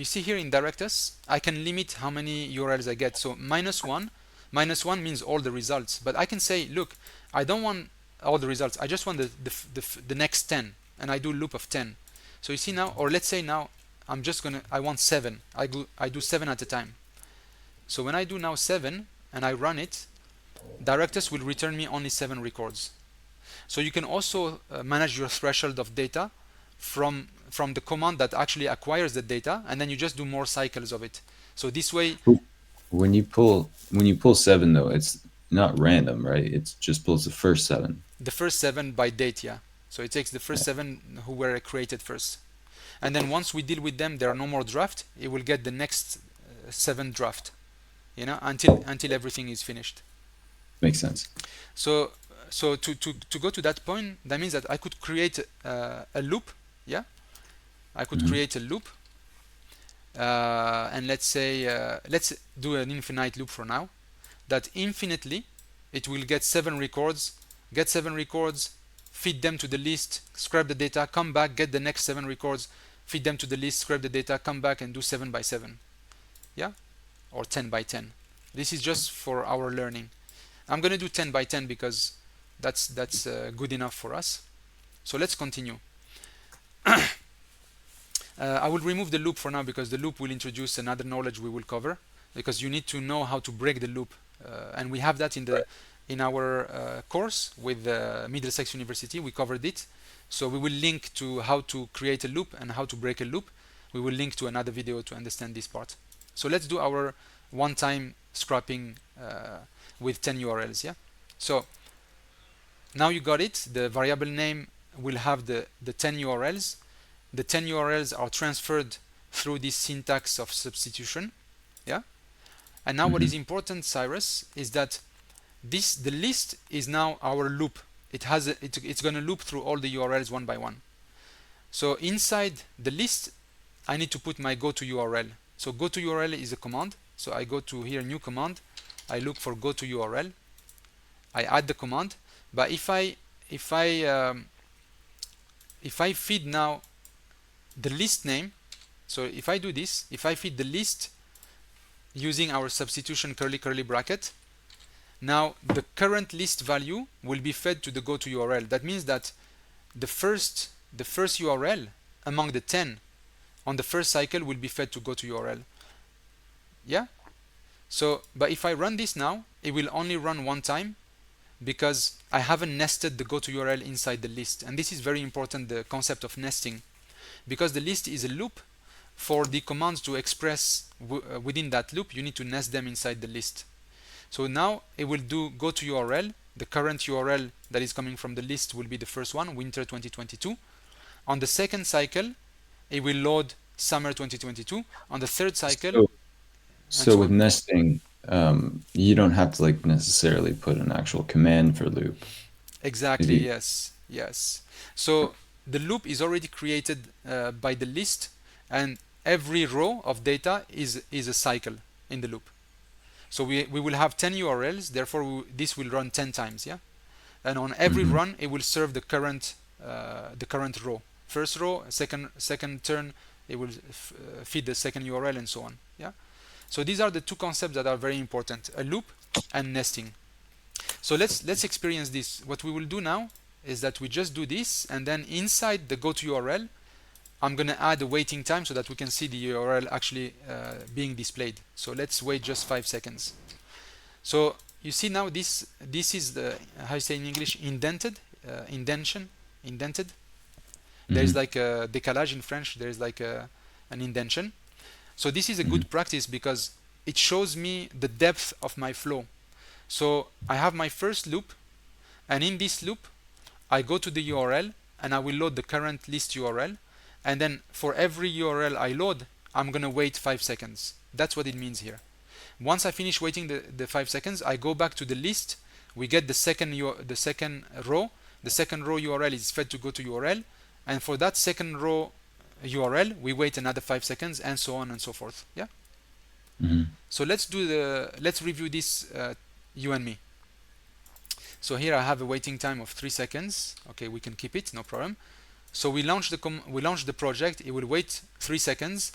see here in Directus, I can limit how many URLs I get. So minus one means all the results. But I can say, look, I don't want all the results. I just want the next 10. And I do loop of 10. So you see now, or let's say now, I want 7. I do 7 at a time. So when I do now 7 and I run it, Directus will return me only 7 records. So you can also manage your threshold of data from the command that actually acquires the data, and then you just do more cycles of it. So this way, When you pull seven though, it's not random, right? It just pulls the first seven. the first 7 by date, yeah. So it takes the first Yeah, 7 who were created first, and then once we deal with them, there are no more draft. It will get the next 7 draft, until everything is finished. makes sense. So to go to that point, that means that I could create a loop, yeah. I could Hmm. create a loop, and let's do an infinite loop for now. That infinitely, it will get 7 records, feed them to the list, scrap the data, come back, get the next 7 records, feed them to the list, scrap the data, come back, and do 7 by 7, yeah, or 10 by 10. This is just for our learning. I'm going to do 10 by 10 because that's good enough for us. So let's continue. I will remove the loop for now because the loop will introduce another knowledge we will cover, because you need to know how to break the loop, and we have that in our course with Middlesex University. We covered it, so we will link to how to create a loop and how to break a loop. We will link to another video to understand this part. So let's do our one-time scrapping with 10 URLs. Yeah. So now you got it. The variable name will have the 10 URLs. The 10 URLs are transferred through this syntax of substitution. Yeah. And now what is important, Cyrus, is that the list is now our loop. It's going to loop through all the URLs one by one. So inside the list, I need to put my go to URL. So go to URL is a command. So I go to here, new command. I look for go to URL. I add the command. But if I feed now the list name, so if I do this, if I feed the list using our substitution curly bracket, now the current list value will be fed to the go to URL. That means that the first URL among the 10 on the first cycle will be fed to go to URL. Yeah. So, but if I run this now, it will only run one time because I haven't nested the go to URL inside the list. And this is very important, the concept of nesting, because the list is a loop. For the commands to express within that loop, you need to nest them inside the list. So now it will do go to URL. The current URL that is coming from the list will be the first one, winter 2022. On the second cycle, it will load summer 2022. On the third cycle, and So so with on. nesting, you don't have to like necessarily put an actual command for loop. Exactly, Maybe. yes. So the loop is already created by the list, and every row of data is a cycle in the loop. So we will have 10 URLs, therefore this will run 10 times, yeah? And on every run, it will serve the current row. First row, second turn, it will feed the second URL and so on, yeah? So these are the two concepts that are very important, a loop and nesting. So let's experience this. What we will do now is that we just do this, and then inside the go to URL, I'm going to add a waiting time so that we can see the URL actually being displayed. So let's wait just 5 seconds. So you see now this is the, how you say in English, indented, indented. There's like a décalage in French. There's like an indentation. So this is a good practice because it shows me the depth of my flow. So I have my first loop, and in this loop, I go to the URL and I will load the current list URL. And then for every URL I load, I'm going to wait 5 seconds. That's what it means here. Once I finish waiting the 5 seconds, I go back to the list. We get the second row. The second row URL is fed to go to URL. And for that second row URL, we wait another 5 seconds, and so on and so forth. Yeah. So let's review this, you and me. So here I have a waiting time of 3 seconds. Okay, we can keep it, no problem. So we launch the project. It will wait 3 seconds.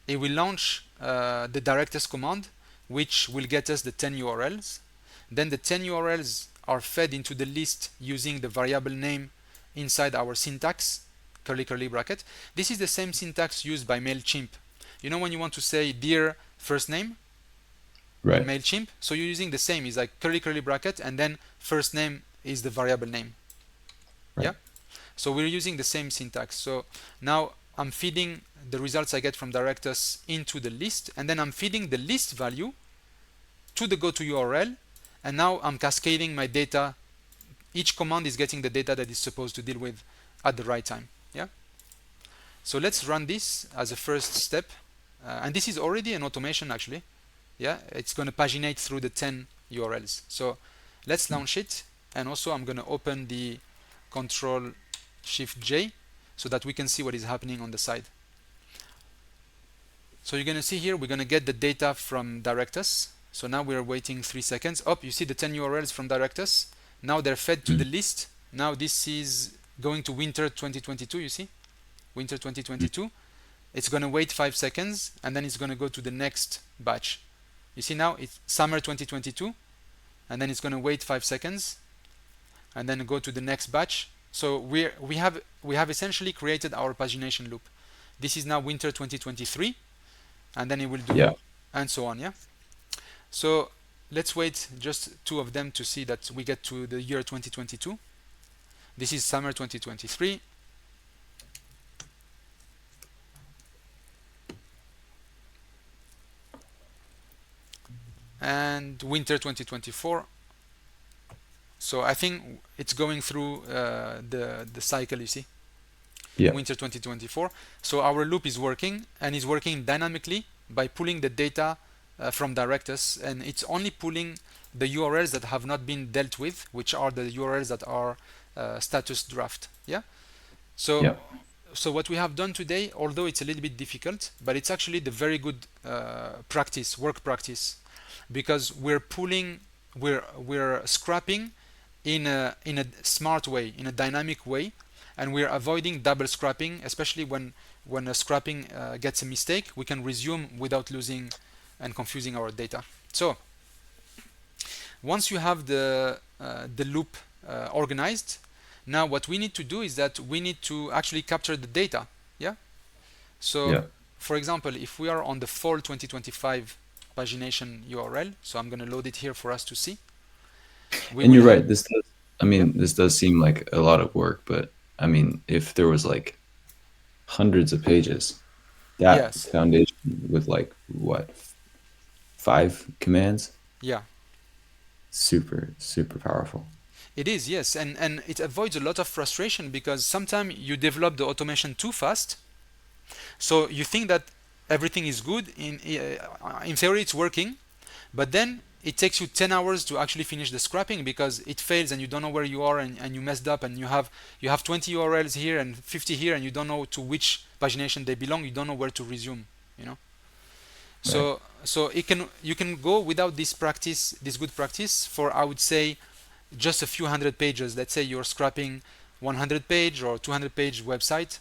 It will launch the Directus command, which will get us the 10 URLs. Then the 10 URLs are fed into the list using the variable name inside our syntax, curly bracket. This is the same syntax used by MailChimp. You know when you want to say dear first name in MailChimp? So you're using the same. It's like curly bracket, and then first name is the variable name. Right. Yeah? So we're using the same syntax. So now I'm feeding the results I get from Directus into the list, and then I'm feeding the list value to the go to URL, and now I'm cascading my data. Each command is getting the data that it's supposed to deal with at the right time. Yeah. So let's run this as a first step, and this is already an automation actually. Yeah, it's going to paginate through the 10 URLs. So let's launch it, and also I'm going to open the Control Shift J so that we can see what is happening on the side. So you're going to see here we're going to get the data from Directus. So now we're waiting 3 seconds. Oh, you see the 10 URLs from Directus. Now they're fed to the list. Now this is going to winter 2022, you see? Winter 2022. It's going to wait 5 seconds, and then it's going to go to the next batch. You see now it's summer 2022. and then it's going to wait 5 seconds, and then go to the next batch. So we have essentially created our pagination loop. This is now winter 2023, and then it will Yeah. do, and so on. Yeah. So let's wait just two of them to see that we get to the year 2022. This is summer 2023. And winter 2024. So I think it's going through the cycle, you see, Yeah. winter 2024. So our loop is working, and is working dynamically by pulling the data from Directus, and it's only pulling the URLs that have not been dealt with, which are the URLs that are status draft. Yeah. So Yeah. so what we have done today, although it's a little bit difficult, but it's actually the very good work practice, because we're scrapping in a smart way, in a dynamic way, and we're avoiding double scrapping, especially when a scrapping gets a mistake. We can resume without losing and confusing our data. So once you have the loop organized, now what we need to do is that we need to actually capture the data. Yeah. So Yeah. for example, if we are on the fall 2025 pagination URL, so I'm going to load it here for us to see. We And will you're have, right. I yep, mean, this does seem like a lot of work, but I mean, if there was like hundreds of pages, that yes, foundation with like what, 5 commands, yeah, super, super powerful. it is, yes, and it avoids a lot of frustration, because sometimes you develop the automation too fast, so you think that everything is good, in theory it's working, but then it takes you 10 hours to actually finish the scrapping, because it fails and you don't know where you are, and you messed up, and you have 20 URLs here and 50 here, and you don't know to which pagination they belong. You don't know where to resume, you know. Right. So you can go without this good practice, for I would say just a few hundred pages. Let's say you're scrapping 100 page or 200 page website.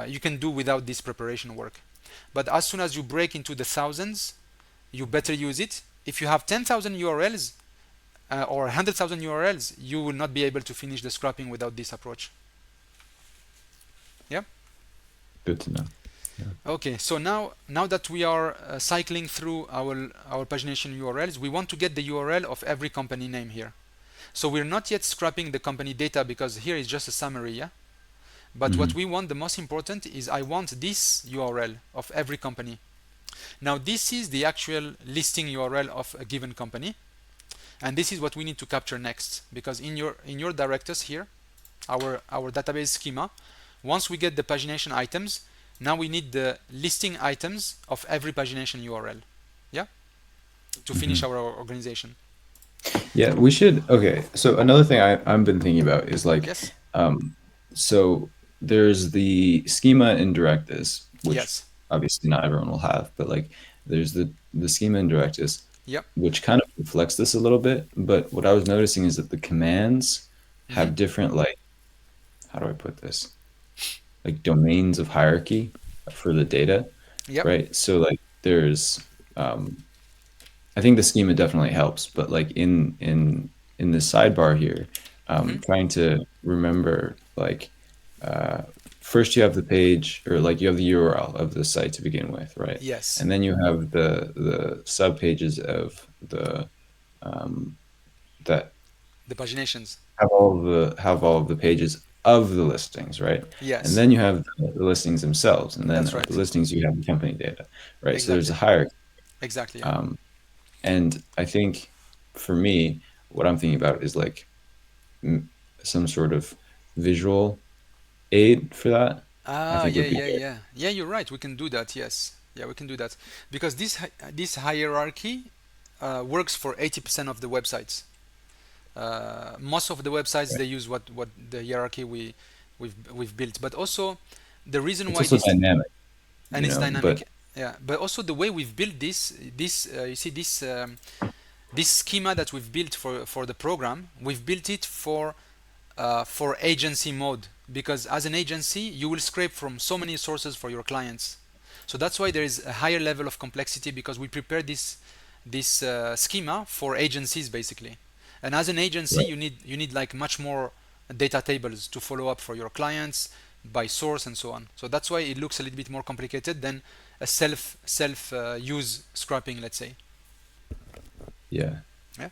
You can do without this preparation work. But as soon as you break into the thousands, you better use it. If you have 10,000 URLs or 100,000 URLs, you will not be able to finish the scrapping without this approach. Yeah. Good to know. Yeah. Okay. So now that we are cycling through our pagination URLs, we want to get the URL of every company name here. So we're not yet scrapping the company data, because here is just a summary. Yeah. But what Hmm. we want, the most important, is I want this URL of every company. Now this is the actual listing URL of a given company, and this is what we need to capture next, because in your Directus here, our database schema, once we get the pagination items, now we need the listing items of every pagination URL. Yeah, to finish Hmm. our organization. Yeah, we should. Okay, so another thing I've been thinking about is like, Yes. um, so there's the schema in Directus, which Yes. obviously not everyone will have, but like there's the schema in Directus, Yep. which kind of reflects this a little bit. But what I was noticing is that the commands Mm-hmm. have different, like, how do I put this? Like domains of hierarchy for the data, Yep. right? So like there's I think the schema definitely helps, but like in the sidebar here, Mm-hmm. trying to remember like uh, first you have the page or like you have the URL of the site to begin with, right? Yes. And then you have the sub pages of the that The paginations. have all of the pages of the listings, right? And Yes. then you have the listings themselves, and then That's of the right. listings you have the company data, right? So there's a Exactly. hierarchy. Exactly. Yeah. Um, And I think for me, what I'm thinking about is like m some sort of visual aid for that, I Ah, think yeah, would be yeah, good. yeah. Yeah, you're right. We can do that. Yes. Yeah, we can do that, because this hierarchy works for 80% of the websites. Most of the websites, Right. they use what the hierarchy we've built, but also the reason It's why also this, dynamic, and you it's know, but dynamic. Yeah, but also the way we've built this you see this schema that we've built for the program, we've built it for agency mode, because as an agency you will scrape from so many sources for your clients. So that's why there is a higher level of complexity, because we prepare schema for agencies basically. And as an agency, Right. you need like much more data tables to follow up for your clients by source and so on. So that's why it looks a little bit more complicated than a self use scrapping, let's say. Yeah. Yeah,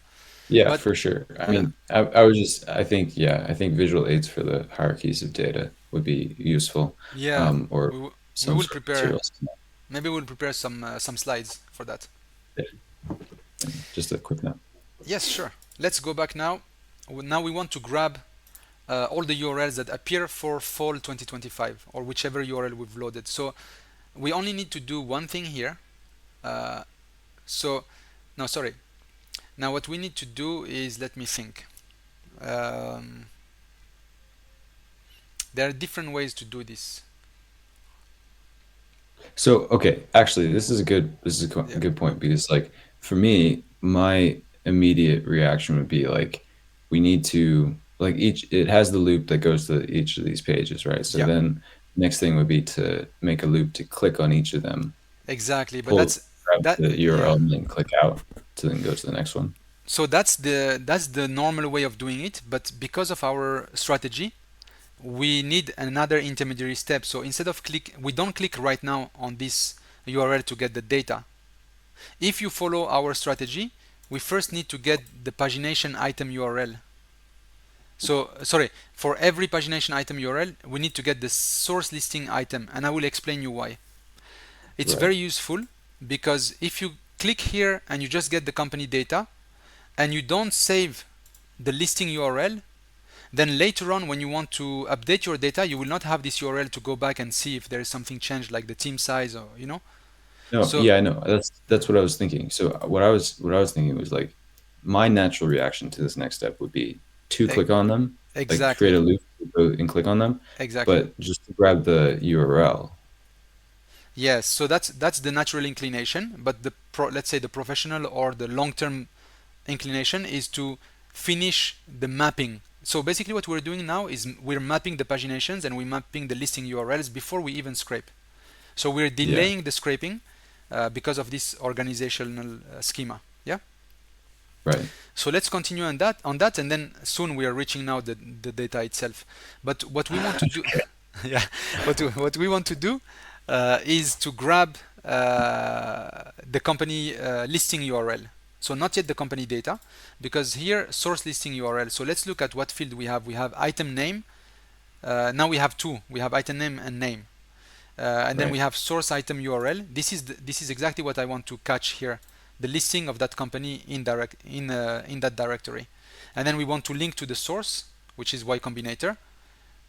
Yeah, but for sure. I yeah, mean, I was just, I think, yeah, I think visual aids for the hierarchies of data would be useful, yeah, or we some will sort of prepare. material schema. Maybe we'll prepare some slides for that. Yeah, just a quick note. Yes, sure. Let's go back now. Now we want to grab all the URLs that appear for fall 2025 or whichever URL we've loaded. So we only need to do one thing here. Uh, so no, sorry. Now what we need to do is, let me think. Um, there are different ways to do this. So, okay, actually, this is a Yeah, good point because, like, for me, my immediate reaction would be like, we need to, like, it has the loop that goes to each of these pages, right? So yeah, then next thing would be to make a loop to click on each of them, exactly. But pull, grab that the yeah. URL, and then click out to then go to the next one. So that's the normal way of doing it. But because of our strategy, we need another intermediary step. So instead of we don't click right now on this URL to get the data. If you follow our strategy, we first need to get the pagination item URL. So sorry, for every pagination item URL, we need to get the source listing item, and I will explain you why. It's Right. very useful because if you click here and you just get the company data and you don't save the listing URL, then later on when you want to update your data, you will not have this URL to go back and see if there is something changed, like the team size, or No, so yeah, I know. That's what I was thinking. So what I was thinking was like my natural reaction to this next step would be to e- click on them, like create exactly, a loop, go and click on them, exactly. but just to grab the URL. Yes, so that's the natural inclination, but let's say the professional or the long-term inclination is to finish the mapping. So basically what we're doing now is we're mapping the paginations and we're mapping the listing URLs before we even scrape. So we're Yeah, delaying the scraping because of this organizational schema. Yeah. right. So let's continue on that, and then soon we are reaching now the data itself. But what we want to do, yeah, what we want to do is to grab the company listing URL. So not yet the company data, because here source listing URL. So let's look at what field we have. We have item name. Now we have two. We have item name and name, and then we Right. have source item URL. This is exactly what I want to catch here, the listing of that company in that directory, and then we want to link to the source, which is YCombinator,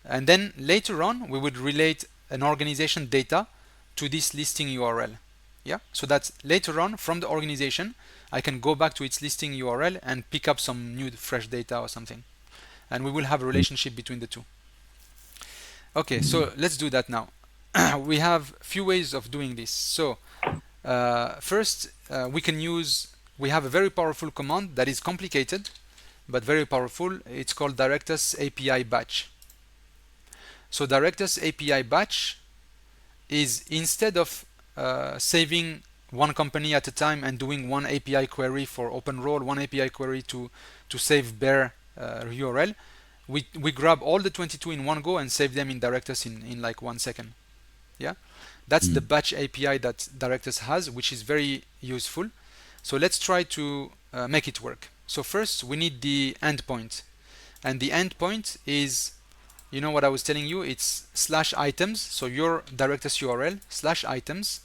and then later on we would relate an organization data to this listing URL. Yeah, so that later on from the organization I can go back to its listing URL and pick up some new fresh data or something, and we will have a relationship between the two. Okay, Mm. so let's do that now. We have few ways of doing this. So first, we have a very powerful command that is complicated but very powerful. It's called Directus API batch. So Directus API batch is, instead of saving one company at a time and doing one API query for open role, one API query to save bare URL, we grab all the 22 in one go and save them in Directus in like 1 second. Yeah, that's the Mm. batch API that Directus has, which is very useful. So let's try to make it work. So first we need the endpoint, and the endpoint is, you know what I was telling you, it's slash items. So your Directus URL slash items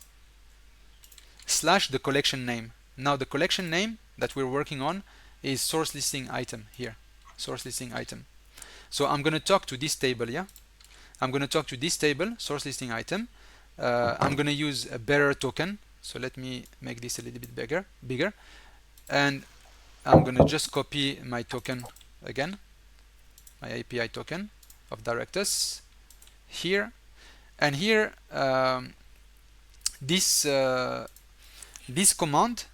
slash the collection name. Now the collection name that we're working on is source listing item here, source listing item. So I'm going to talk to this table. Yeah, I'm going to talk to this table, source listing item. I'm going to use a bearer token. So let me make this a little bit bigger, and I'm going to just copy my token again, my API token of Directus here, and here this this command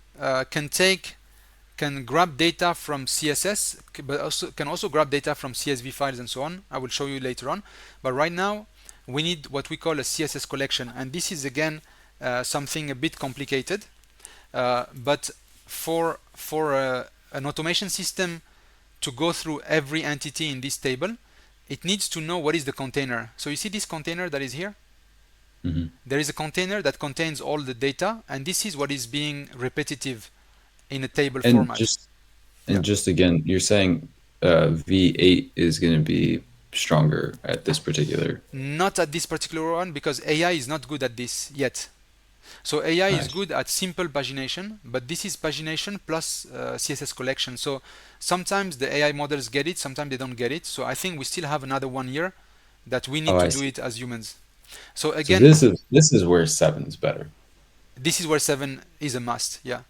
can grab data from CSS, but also can also grab data from CSV files and so on. I will show you later on. But right now, we need what we call a CSS collection, and this is again something a bit complicated. But for an automation system to go through every entity in this table, it needs to know what is the container. So you see this container that is here? Hmm. There is a container that contains all the data, and this is what is being repetitive in a table And format. just Yeah. and just again, you're saying V8 is going to be stronger at this particular. Not at this particular one because AI is not good at this yet. So AI is Nice. good at simple pagination, but this is pagination plus CSS collection. So sometimes the AI models get it, sometimes they don't get it. So I think we still have another 1 year that we Oh, need to I do see. it as humans. So So again, this is where seven's better. this is where 7 is a must. Yeah,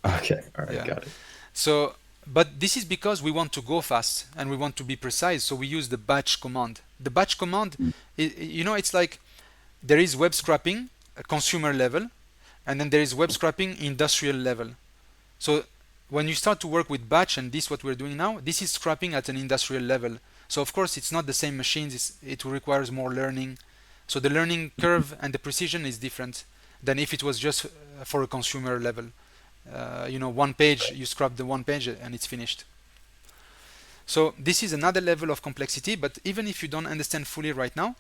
Okay. All right. yeah. Got it. So, but this is because we want to go fast and we want to be precise. So we use the batch command. The batch command, it's like there is web scraping, consumer level, and then there is web scraping, industrial level. So when you start to work with batch, and this is what we're doing now, this is scrapping at an industrial level. So of course it's not the same machines, it requires more learning. So the learning curve and the precision is different than if it was just for a consumer level. One page, you scrap the one page and it's finished. So this is another level of complexity, but even if you don't understand fully right now,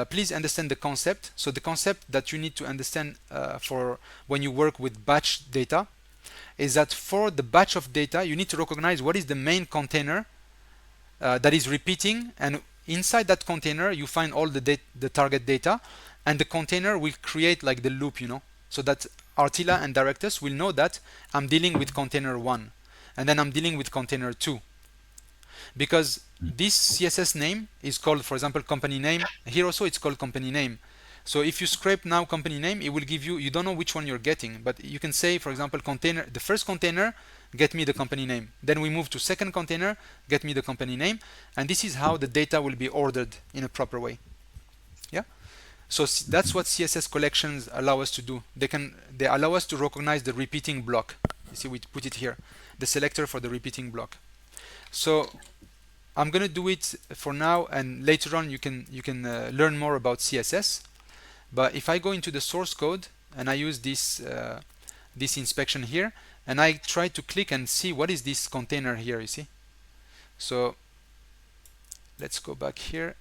please understand the concept. So the concept that you need to understand for when you work with batch data is that for the batch of data, you need to recognize what is the main container that is repeating, and inside that container, you find all the target data, and the container will create like the loop, so that RTILA and Directus will know that I'm dealing with container 1, and then I'm dealing with container 2. Because this CSS name is called, for example, company name. Here also it's called company name. So if you scrape now company name, it will give you, you don't know which one you're getting, but you can say, for example, container, the first container, get me the company name. Then we move to second container, get me the company name. And this is how the data will be ordered in a proper way. Yeah. So that's what CSS collections allow us to do. They allow us to recognize the repeating block. You see, we put it here, the selector for the repeating block. So I'm gonna do it for now, and later on you can learn more about CSS. But if I go into the source code and I use this inspection here, and I try to click and see what is this container here, you see. So let's go back here.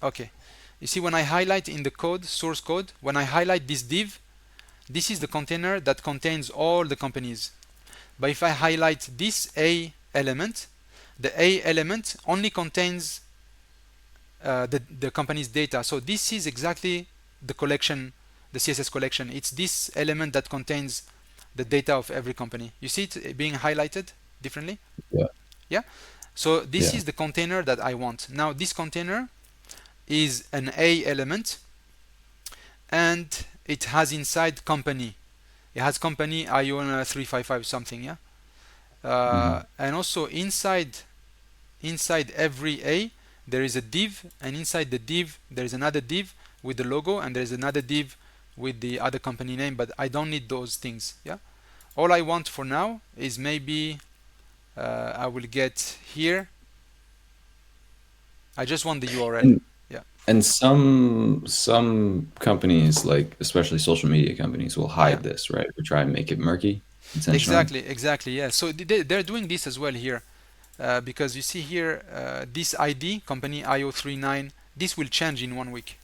Okay, you see when I highlight in the code, source code, when I highlight this div, this is the container that contains all the companies. But if I highlight this A element, the A element only contains the company's data. So this is exactly the collection, the CSS collection. It's this element that contains the data of every company. You see it being highlighted differently? Yeah. Yeah. So this Yeah. is the container that I want. Now this container is an A element, and it has inside company. It has company Iona 355 something, yeah. Hmm. And also inside every A there is a div, and inside the div there is another div with the logo, and there is another div with the other company name, but I don't need those things. Yeah, all I want for now is maybe I will get here, I just want the URL. And Yeah, and some companies, like especially social media companies, will yeah, hide this, right? Or try and make it murky intentionally. exactly, yeah. So they're doing this as well here, because you see here this ID company IO39, this will change in 1 week.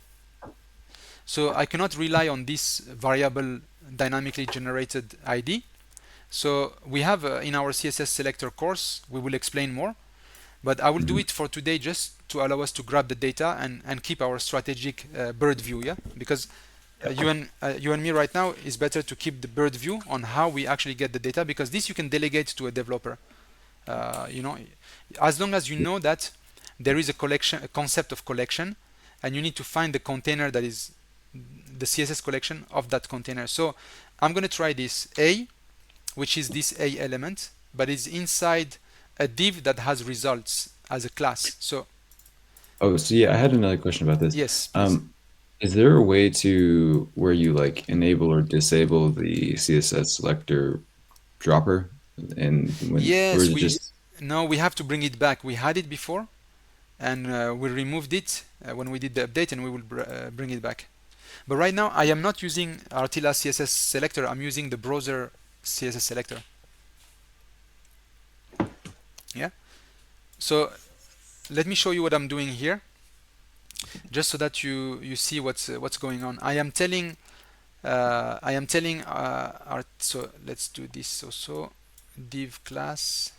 So I cannot rely on this variable dynamically generated ID. So we have in our CSS selector course, we will explain more, but I will do Hmm. it for today just to allow us to grab the data and keep our strategic bird view, yeah? Because you and me right now is better to keep the bird view on how we actually get the data, because this you can delegate to a developer. You know, as long as you know that there is a collection, a concept of collection, and you need to find the container that is the CSS collection of that container. So I'm going to try this A, which is this A element, but it's inside a div that has results as a class. So Oh, so yeah, I had another question about this. yes, please. Um, is there a way to where you like enable or disable the CSS selector dropper and when or is Yes, it just no, we have to bring it back. We had it before, and we removed it when we did the update, and we will bring it back. But right now I am not using RTILA CSS selector, I'm using the browser CSS selector. Yeah. So let me show you what I'm doing here, just so that you see what's going on. So let's do this also. Div class,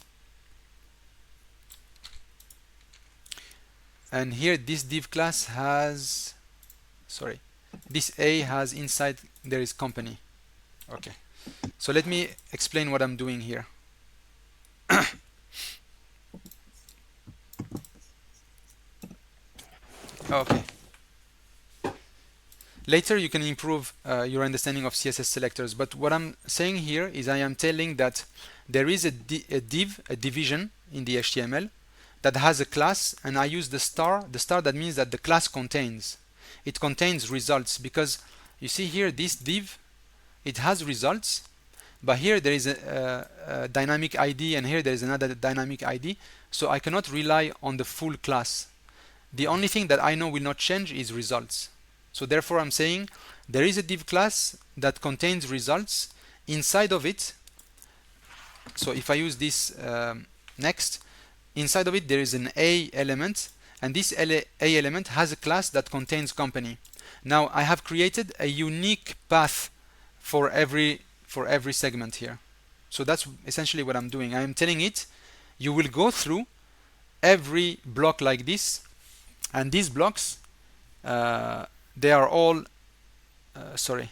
and here this div class has, sorry, this A has inside there is company. Okay. So let me explain what I'm doing here. Okay. Later you can improve your understanding of CSS selectors, but what I'm saying here is I am telling that there is a div, a division in the HTML that has a class, and I use the star. The star, that means that the class contains. It contains results, because you see here this div, it has results, but here there is a dynamic ID, and here there is another dynamic ID, so I cannot rely on the full class. The only thing that I know will not change is results. So therefore I'm saying there is a div class that contains results. Inside of it, so if I use this next, inside of it there is an A element, and this A element has a class that contains company. Now I have created a unique path for every segment here. So that's essentially what I'm doing. I am telling it, you will go through every block like this, and these blocks, they are all, sorry,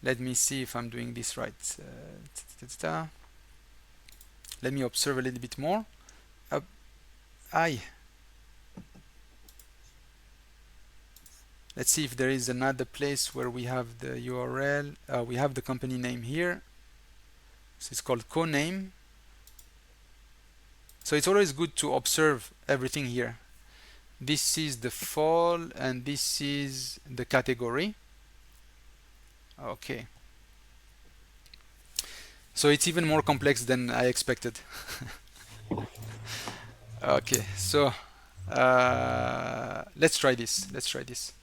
let me see if I'm doing this right. Let me observe a little bit more. Let's see if there is another place where we have the URL. We have the company name here. So it's called co-name. So it's always good to observe everything here. This is the fall, and this is the category. Okay. So it's even more complex than I expected. Okay, so let's try this.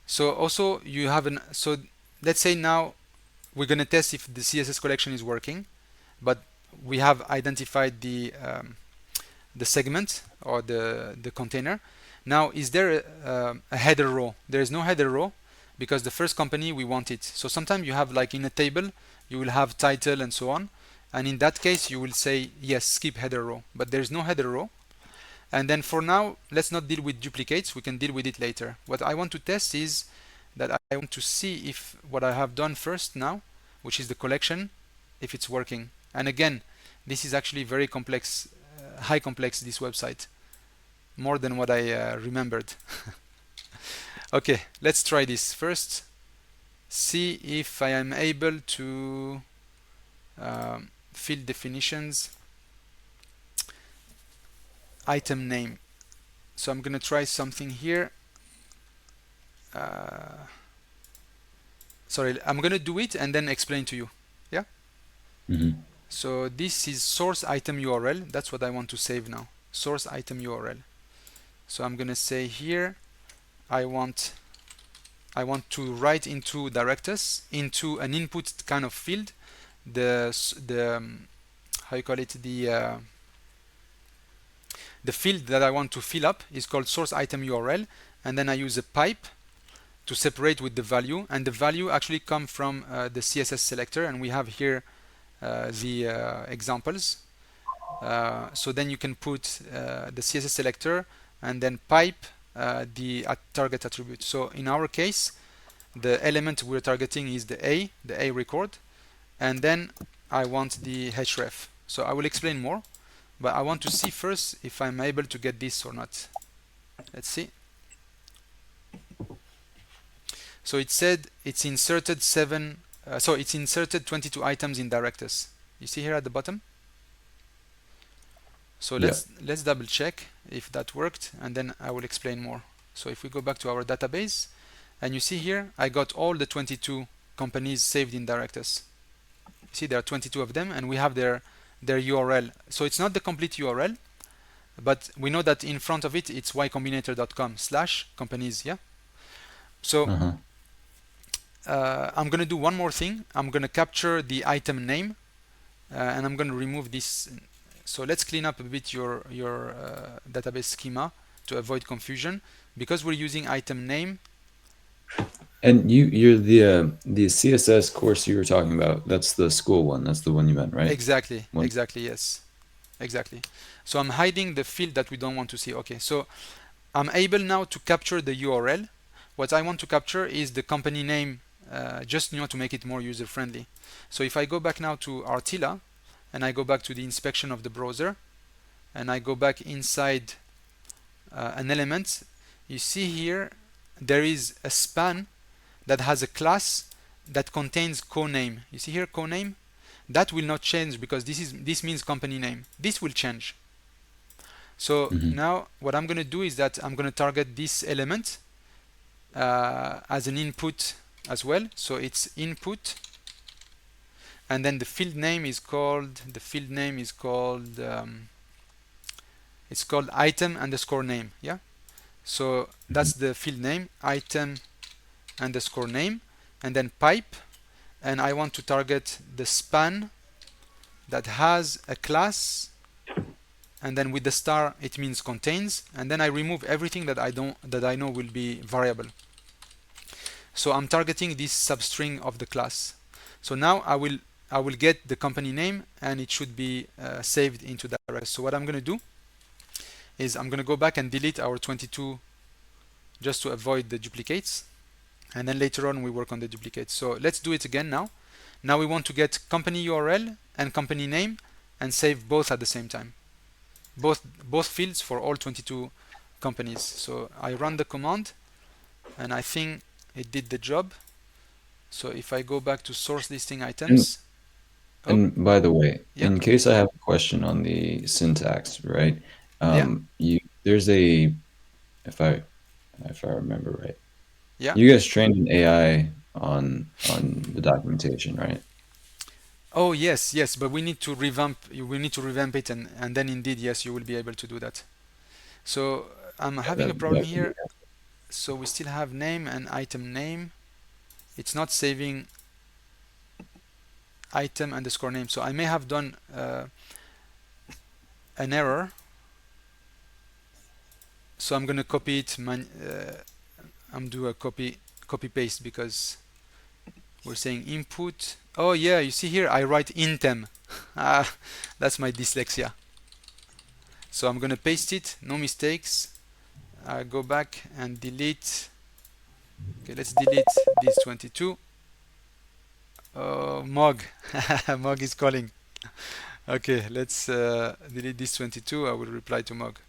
So also you have so let's say now we're going to test if the CSS collection is working, but we have identified the segment or the container. Now, is there a header row? There is no header row because the first company we want it. So sometimes you have, like in a table, you will have title and so on, and in that case you will say yes, skip header row, but there is no header row. And then for now, let's not deal with duplicates, we can deal with it later. What I want to test is that I want to see if what I have done first now, which is the collection, if it's working. And again, this is actually very complex, high complex, this website, more than what I remembered. Okay, let's try this first. See if I am able to field definitions, item name. So I'm gonna try something here. Sorry, I'm gonna do it and then explain to you. Yeah. Mm-hmm. So this is source item URL. That's what I want to save now. Source item URL. So I'm gonna say here, I want to write into Directus, into an input kind of field, the how you call it, the field that I want to fill up is called source item URL, and then I use a pipe to separate with the value, and the value actually come from the CSS selector, and we have here the examples. So then you can put the CSS selector and then pipe the target attribute. So in our case, the element we're targeting is the A record, and then I want the href. So I will explain more, but I want to see first if I'm able to get this or not. Let's see. So it said it's inserted 22 items in Directus. You see here at the bottom? So let's double check if that worked, and then I will explain more. So if we go back to our database, and you see here, I got all the 22 companies saved in Directus. You see there are 22 of them, and we have their URL. So it's not the complete URL, but we know that in front of it it's ycombinator.com/companies. Yeah. So Uh-huh. I'm gonna do one more thing. I'm gonna capture the item name, and I'm gonna remove this. So let's clean up a bit your database schema to avoid confusion, because we're using item name. And you're the CSS course you were talking about. That's the school one. That's the one you meant, right? Exactly, One. exactly, yes, exactly. So I'm hiding the field that we don't want to see. Okay, so I'm able now to capture the URL. What I want to capture is the company name, just to make it more user friendly. So if I go back now to RTILA and I go back to the inspection of the browser and I go back inside an element, you see here there is a span that has a class that contains co-name. You see here co-name? That will not change because this means company name. This will change. So Mm-hmm. now what I'm going to do is that I'm going to target this element as an input as well. So it's input, and then it's called item underscore name. Yeah. So Mm-hmm. that's the field name, item underscore name, and then pipe, and I want to target the span that has a class, and then with the star it means contains, and then I remove everything that I know will be variable. So I'm targeting this substring of the class. So now I will get the company name, and it should be saved into Directus. So what I'm going to do is I'm going to go back and delete our 22 just to avoid the duplicates, and then later on we work on the duplicates. So let's do it again now. Now we want to get company URL and company name and save both at the same time. Both fields for all 22 companies. So I run the command, and I think it did the job. So if I go back to source listing And items, oh and by the way, yeah, in case I have a question on the syntax, right? yeah, There's a if I remember right, yeah. you guys trained an AI on the documentation, right? Oh yes, yes, but we need to revamp it, and then indeed yes, you will be able to do that. So I'm Yeah, having a problem that could be. here. So we still have name and item name. It's not saving item underscore name. So I may have done an error. So I'm gonna copy it. I'm do a copy paste because we're saying input. Oh yeah, you see here I write intem. Ah, that's my dyslexia. So I'm gonna paste it. No mistakes. I go back and delete. Okay, let's delete this 22. Oh, Mog. Mog is calling. Okay, let's delete this 22. I will reply to Mog.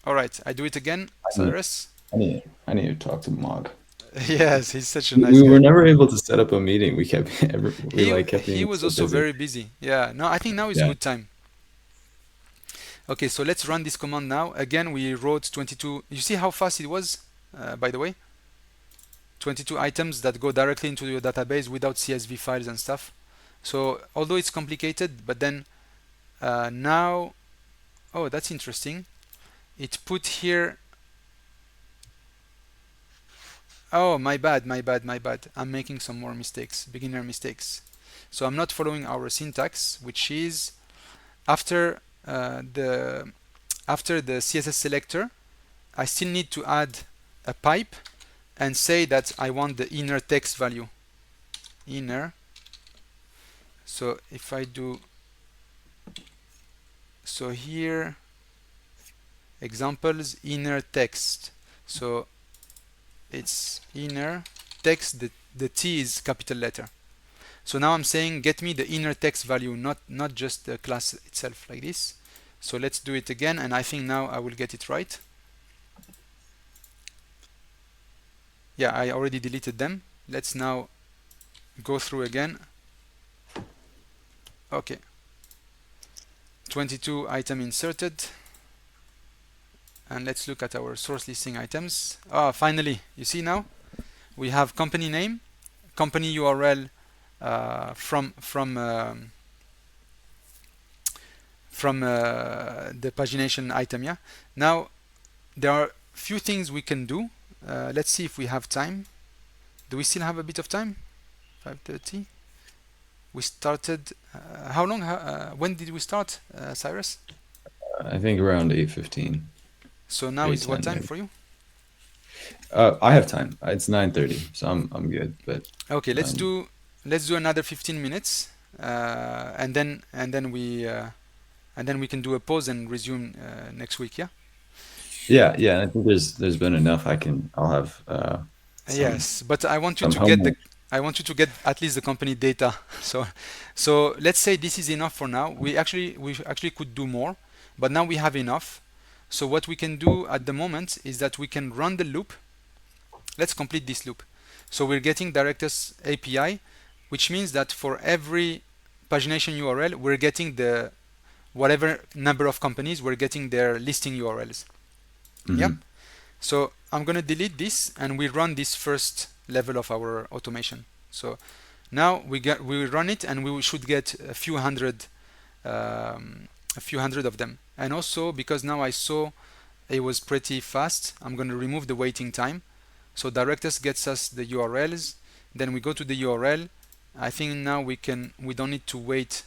All right, I do it again, I need Cyrus. I need to talk to Mog. Yes, he's such a nice We were guy. never able to set up a meeting. We He like kept he being was so also busy. very busy. Yeah, no, I think now is a Yeah. good time. Okay, so let's run this command now. Again, we wrote 22. You see how fast it was, by the way? 22 items that go directly into your database without CSV files and stuff. So although it's complicated, but then now, oh, that's interesting. It put here. Oh, my bad, my bad, my bad. I'm making some more mistakes, beginner mistakes. So I'm not following our syntax, which is after the CSS selector, I still need to add a pipe and say that I want the inner text value. Inner. So if I do, so here examples inner text. So it's inner text. The T is capital letter. So now I'm saying get me the inner text value, not just the class itself, like this. So let's do it again, and I think now I will get it right. Yeah, I already deleted them. Let's now go through again. Okay, 22 item inserted, and let's look at our source listing items. Ah, finally, you see now we have company name, company URL from the pagination item. Yeah. Now there are few things we can do. Let's see if we have time. Do we still have a bit of time? 5:30. We started. How long? When did we start, Cyrus? I think around 8:15, So now is what 8:10 time maybe. for you? I have time. It's 9:30, so I'm good. But Okay, um, let's do another 15 minutes, and then we can do a pause and resume next week. Yeah. yeah, and I think there's been enough. I'll have some Yes, but some homework. I want you to get at least the company data. So, so let's say this is enough for now. We actually could do more, but now we have enough. So what we can do at the moment is that we can run the loop. Let's complete this loop. So we're getting Directus API, which means that for every pagination URL, we're getting the whatever number of companies, we're getting their listing URLs. Yeah. Hmm. So I'm going to delete this and we run this first level of our automation. So now we run it and we should get a few hundred of them. And also because now I saw it was pretty fast, I'm going to remove the waiting time. So Directus gets us the URLs, then we go to the URL. I think now we don't need to wait.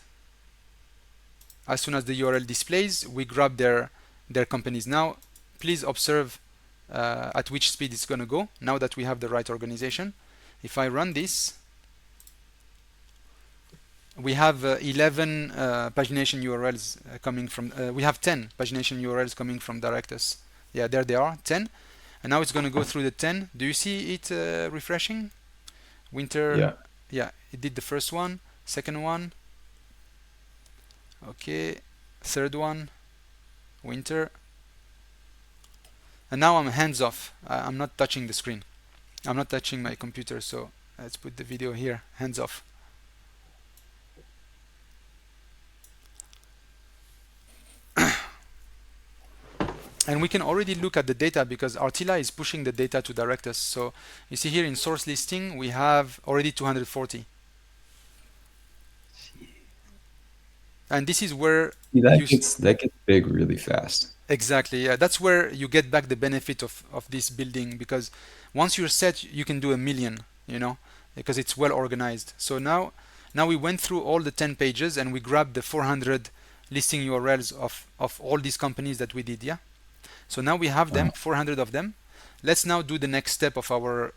As soon as the URL displays, we grab their companies. Now please observe at which speed it's going to go now that we have the right organization. If I run this, we have 11 pagination URLs coming from, we have 10 pagination URLs coming from Directus. Yeah, there they are, 10. And now it's going to go through the 10. Do you see it refreshing? Winter, Yeah, yeah, it did the first one, second one, okay, third one, winter. And now I'm hands off. I'm not touching the screen. I'm not touching my computer, so let's put the video here, hands off. And we can already look at the data because RTILA is pushing the data to Directus. So you see here in source listing, we have already 240. And this is where you, that gets big really fast. exactly, yeah, that's where you get back the benefit of this building because once you're set, you can do a million, you know, because it's well organized. So now we went through all the 10 pages and we grabbed the 400 listing URLs of all these companies that we did, yeah? So now we have them, 400 of them. Let's now do the next step of our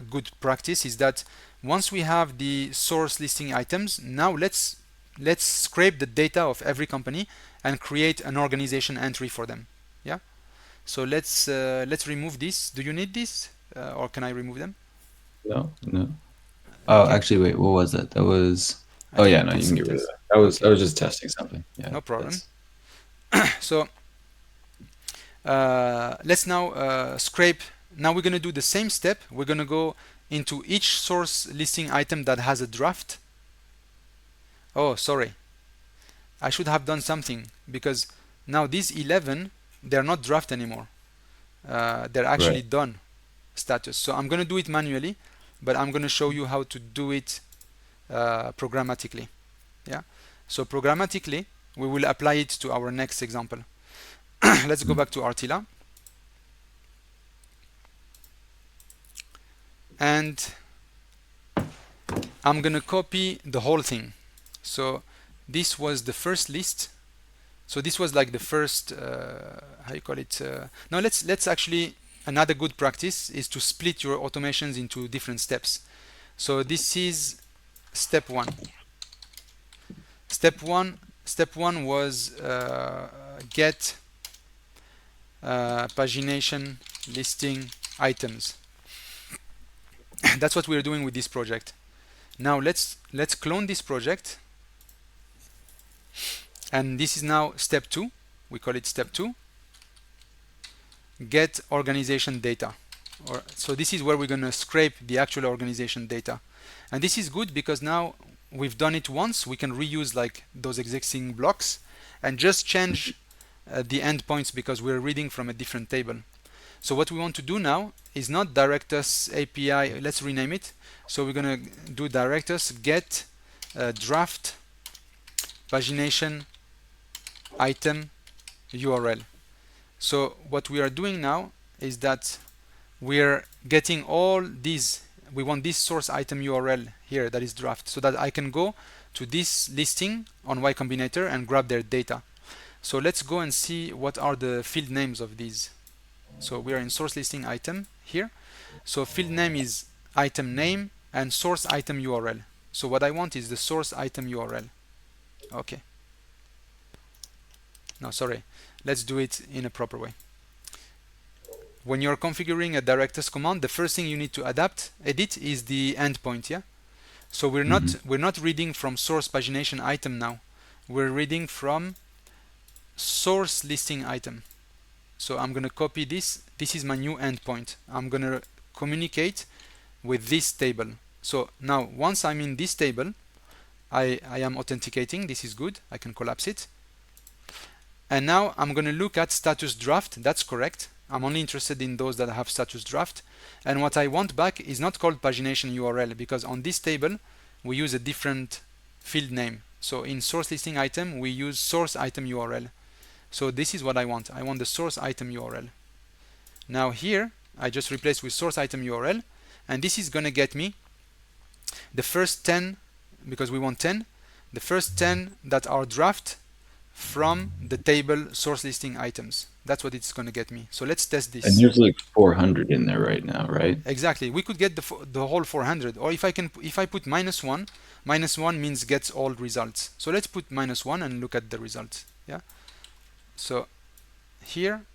good practice is that once we have the source listing items, now let's scrape the data of every company and create an organization entry for them. Yeah. So let's remove this. Do you need this, or can I remove them? No, no. You Oh, can. actually, wait. What was that? That was. I Oh think yeah, you no, can you can skip get rid of this. that. I Okay, was just testing something. Yeah, no problem. that's. So let's now scrape. Now we're going to do the same step. We're going to go into each source listing item that has a draft. Oh, sorry. I should have done something because now these 11, they're not draft anymore. They're actually Right. done status. So I'm going to do it manually, but I'm going to show you how to do it programmatically. Yeah. So programmatically, we will apply it to our next example. Let's go Mhm. back to RTILA. And I'm going to copy the whole thing. So this was the first list. So this was like the first, how you call it? Now let's actually, another good practice is to split your automations into different steps. So this is step one. Step one was get pagination listing items. That's what we're doing with this project. Now let's clone this project, and this is now step two. We call it step two. Get organization data. So this is where we're going to scrape the actual organization data, and this is good because now we've done it once. We can reuse like those existing blocks and just change the endpoints because we're reading from a different table. So what we want to do now is not Directus API. Let's rename it. So we're going to do Directus get draft pagination item URL. So what we are doing now is that we're getting all these. We want this source item URL here that is draft, so that I can go to this listing on YCombinator and grab their data. So let's go and see what are the field names of these. So we are in source listing item here. So field name is item name and source item URL. So what I want is the source item URL. Okay. No, sorry. Let's do it in a proper way. When you're configuring a Directus command, the first thing you need to edit is the endpoint, yeah? So we're not reading from source pagination item now. We're reading from source listing item. So I'm going to copy this. This is my new endpoint. I'm going to communicate with this table. So now once I'm in this table, I am authenticating. This is good. I can collapse it. And now I'm going to look at status draft. That's correct. I'm only interested in those that have status draft. And what I want back is not called pagination URL, because on this table we use a different field name. So in source listing item we use source item URL. So this is what I want. I want the source item URL. Now here I just replace with source item URL, and this is going to get me the first 10, because we want 10, the first 10 that are draft from the table source listing items. That's what it's going to get me. So let's test this. And there's like 400 in there right now, right? Exactly. We could get the whole 400, or if I put -1, -1 means gets all results. So let's put -1 and look at the results. Yeah. So here,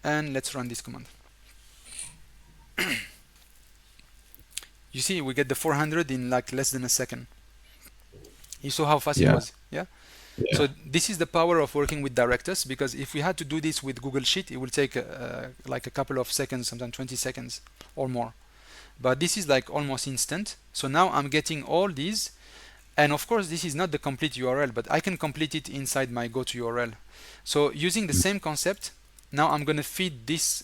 and let's run this command. You see, we get the 400 in like less than a second. You saw how fast it was. Yeah. So this is the power of working with Directus, because if we had to do this with Google Sheet, it will take like a couple of seconds, sometimes 20 seconds or more. But this is like almost instant. So now I'm getting all these, and of course this is not the complete URL, but I can complete it inside my go to URL. So using the same concept, now I'm going to feed this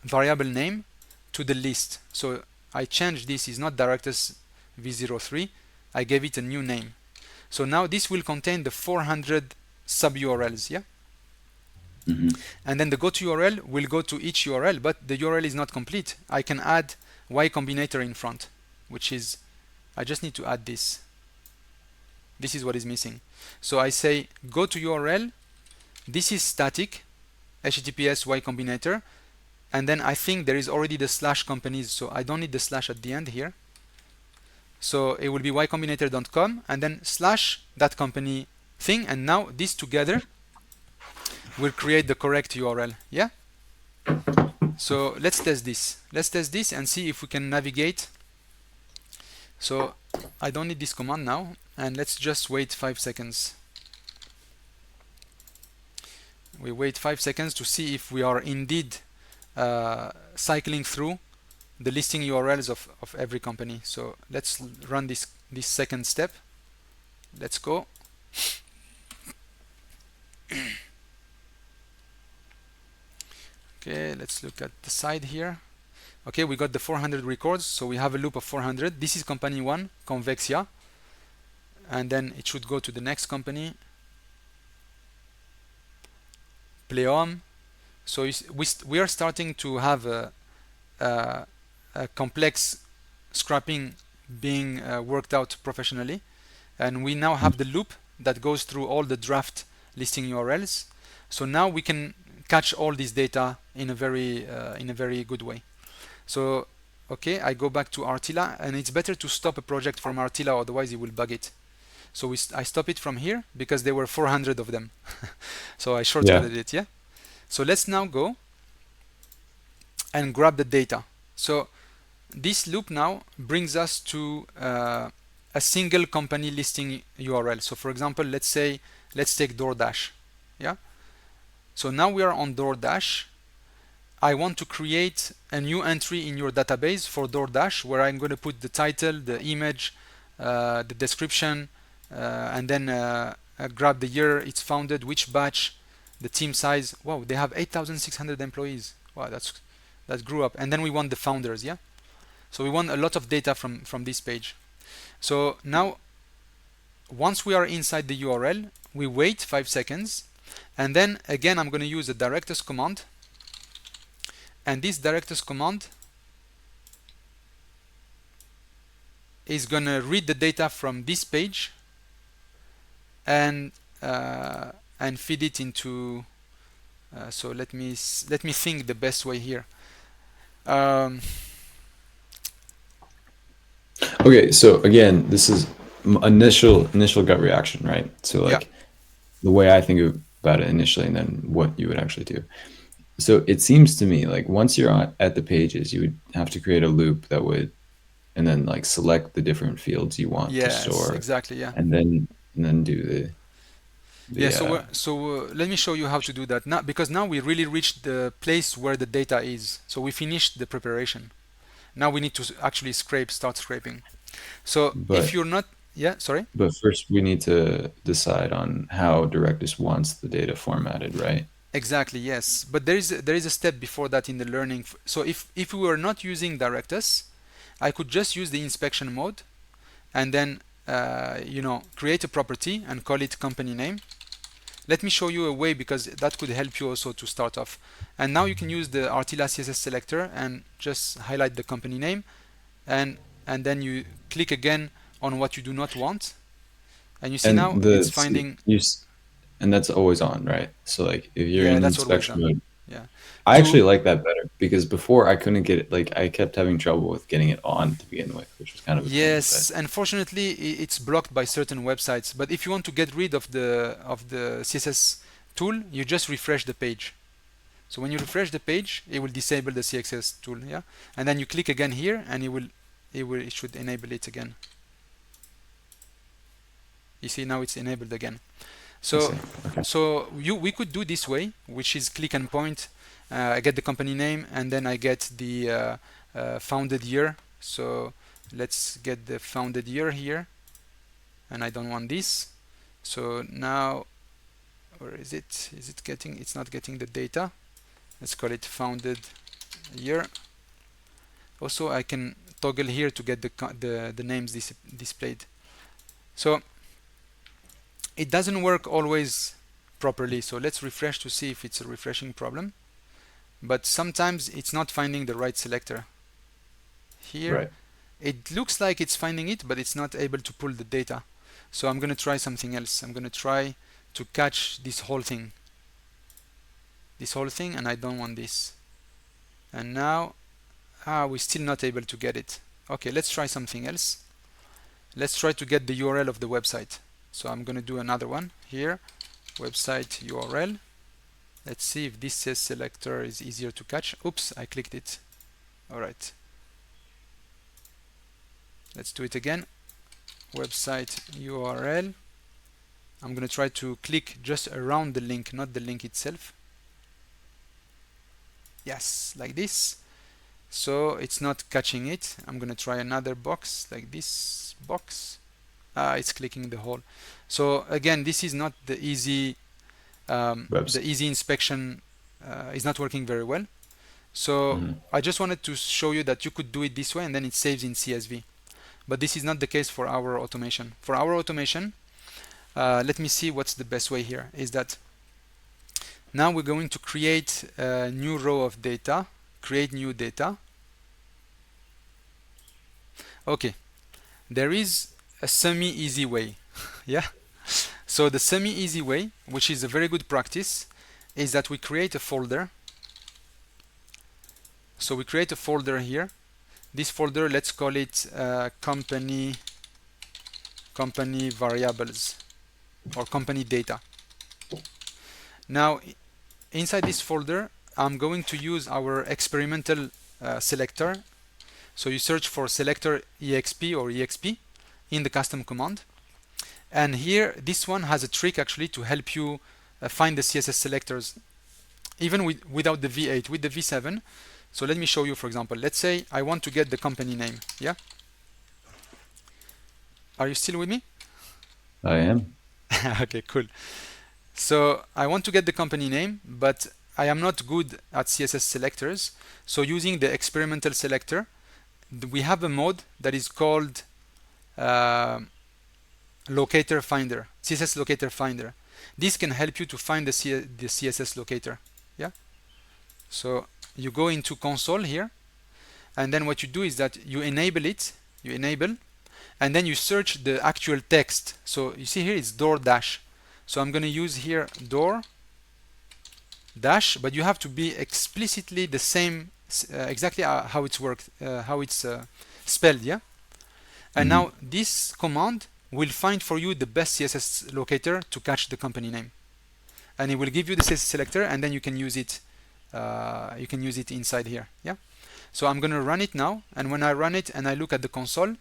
variable name to the list. So I changed this, is not Directus V03. I gave it a new name. So now this will contain the 400 sub URLs, yeah? And then the go to URL will go to each URL, but the URL is not complete. I can add YCombinator in front, which is, I just need to add this. This is what is missing. So I say go to URL. This is static, HTTPS YCombinator, and then I think there is already the slash companies, so I don't need the slash at the end here. So it will be ycombinator.com and then slash that company thing, and now these together will create the correct URL. Yeah. So let's test this. Let's test this and see if we can navigate. So I don't need this command now, and let's just wait 5 seconds. We wait 5 seconds to see if we are indeed cycling through the listing URLs of every company. So let's run this second step. Let's go. Okay, let's look at the side here. Okay, we got the 400 records, so we have a loop of 400. This is company 1, Convexia, and then it should go to the next company, Pleom. So we are starting to have a complex scrapping being worked out professionally, and we now have the loop that goes through all the draft listing URLs. So now we can catch all this data in a very good way. So okay, I go back to RTILA, and it's better to stop a project from RTILA, otherwise it will bug it. So I stop it from here because there were 400 of them. So I shortcutted it. Yeah. So let's now go and grab the data. So this loop now brings us to a single company listing URL. So for example, let's take DoorDash. Yeah. So now we are on DoorDash. I want to create a new entry in your database for DoorDash, where I'm going to put the title, the image, the description, and then grab the year it's founded, which batch, the team size. Wow, they have 8,600 employees. Wow, that grew up. And then we want the founders, yeah? So we want a lot of data from this page. So now, once we are inside the URL, we wait 5 seconds, and then again I'm going to use a Directus command, and this Directus command is going to read the data from this page and feed it into. So let me think the best way here. Um, Okay, so again, this is initial gut reaction, right? So yeah, like the way I think about it initially, and then what you would actually do. So it seems to me like once you're at the pages, you would have to create a loop that would, and then like select the different fields you want to yes, store, exactly, yeah. and then do Yeah, the so let me show you how to do that now, because now we really reached the place where the data is. So we finished the preparation. Now we need to actually start scraping. So if but you're not, yeah, sorry. first we need to decide on how Directus wants the data formatted, right? Exactly, yes. But there is a step before that in the learning. So if we were not using Directus, I could just use the inspection mode and then create a property and call it company name. Let me show you a way, because that could help you also to start off. And now you can use the RTILA CSS selector and just highlight the company name, and then you click again on what you do not want, and you see And now it's finding. and that's always on, right? So like if you're Yeah, in that's always inspection on. mode, Yeah. I actually To like that better because before I couldn't get it. Like I kept having trouble with getting it on to begin with, which was kind of a pain. But Yes, unfortunately it's blocked by certain websites. But if you want to get rid of the CSS tool, you just refresh the page. So when you refresh the page, it will disable the CSS tool, yeah? And then you click again here, and it should enable it again. You see, now it's enabled again. I So see. Okay. we could do this way, which is click and point. I get the company name, and then I get the founded year. So let's get the founded year here, and I don't want this. So now, where is it? Is it getting? It's not getting the data. Let's call it founded year. Also, I can toggle here to get the names displayed. So it doesn't work always properly. So let's refresh to see if it's a refreshing problem. But sometimes it's not finding the right selector. Here, Right. it looks like it's finding it, but it's not able to pull the data. So I'm going to try something else. I'm going to try to catch this whole thing. And I don't want this. And now, we're still not able to get it. Okay, let's try something else. Let's try to get the URL of the website. So I'm going to do another one here, website URL. Let's see if this says selector is easier to catch. Oops, I clicked it. All right. Let's do it again. Website URL. I'm going to try to click just around the link, not the link itself. Yes, like this. So it's not catching it. I'm going to try another box, like this box. It's clicking the whole. So again, this is not the easy Website. inspection is not working very well. So Hmm. I just wanted to show you that you could do it this way, and then it saves in CSV. But this is not the case for our automation. For our automation, let me see what's the best way here. Is that now we're going to create a new row of data, create new data. Okay, there is a semi-easy way. Yeah. So the semi-easy way, which is a very good practice, is that we create a folder. So we create a folder here. This folder, let's call it company variables or company data. Now, inside this folder, I'm going to use our experimental selector. So you search for selector exp or exp in the custom command. And here, this one has a trick actually to help you find the CSS selectors, even without the V8, with the V7. So let me show you, for example. Let's say I want to get the company name. Yeah? Are you still with me? I am. Okay, cool. So I want to get the company name, but I am not good at CSS selectors. So using the experimental selector, we have a mode that is called uh, locator finder, CSS locator finder. This can help you to find the CSS locator. Yeah. So you go into console here, and then what you do is that you enable it. You enable, and then you search the actual text. So you see here it's door dash. So I'm going to use here door dash, but you have to be explicitly the same, exactly how it's worked, how it's spelled. Yeah. And Hmm. now this command will find for you the best CSS locator to catch the company name, and it will give you the CSS selector, and then you can use it. You can use it inside here. Yeah. So I'm going to run it now, and when I run it and I look at the console,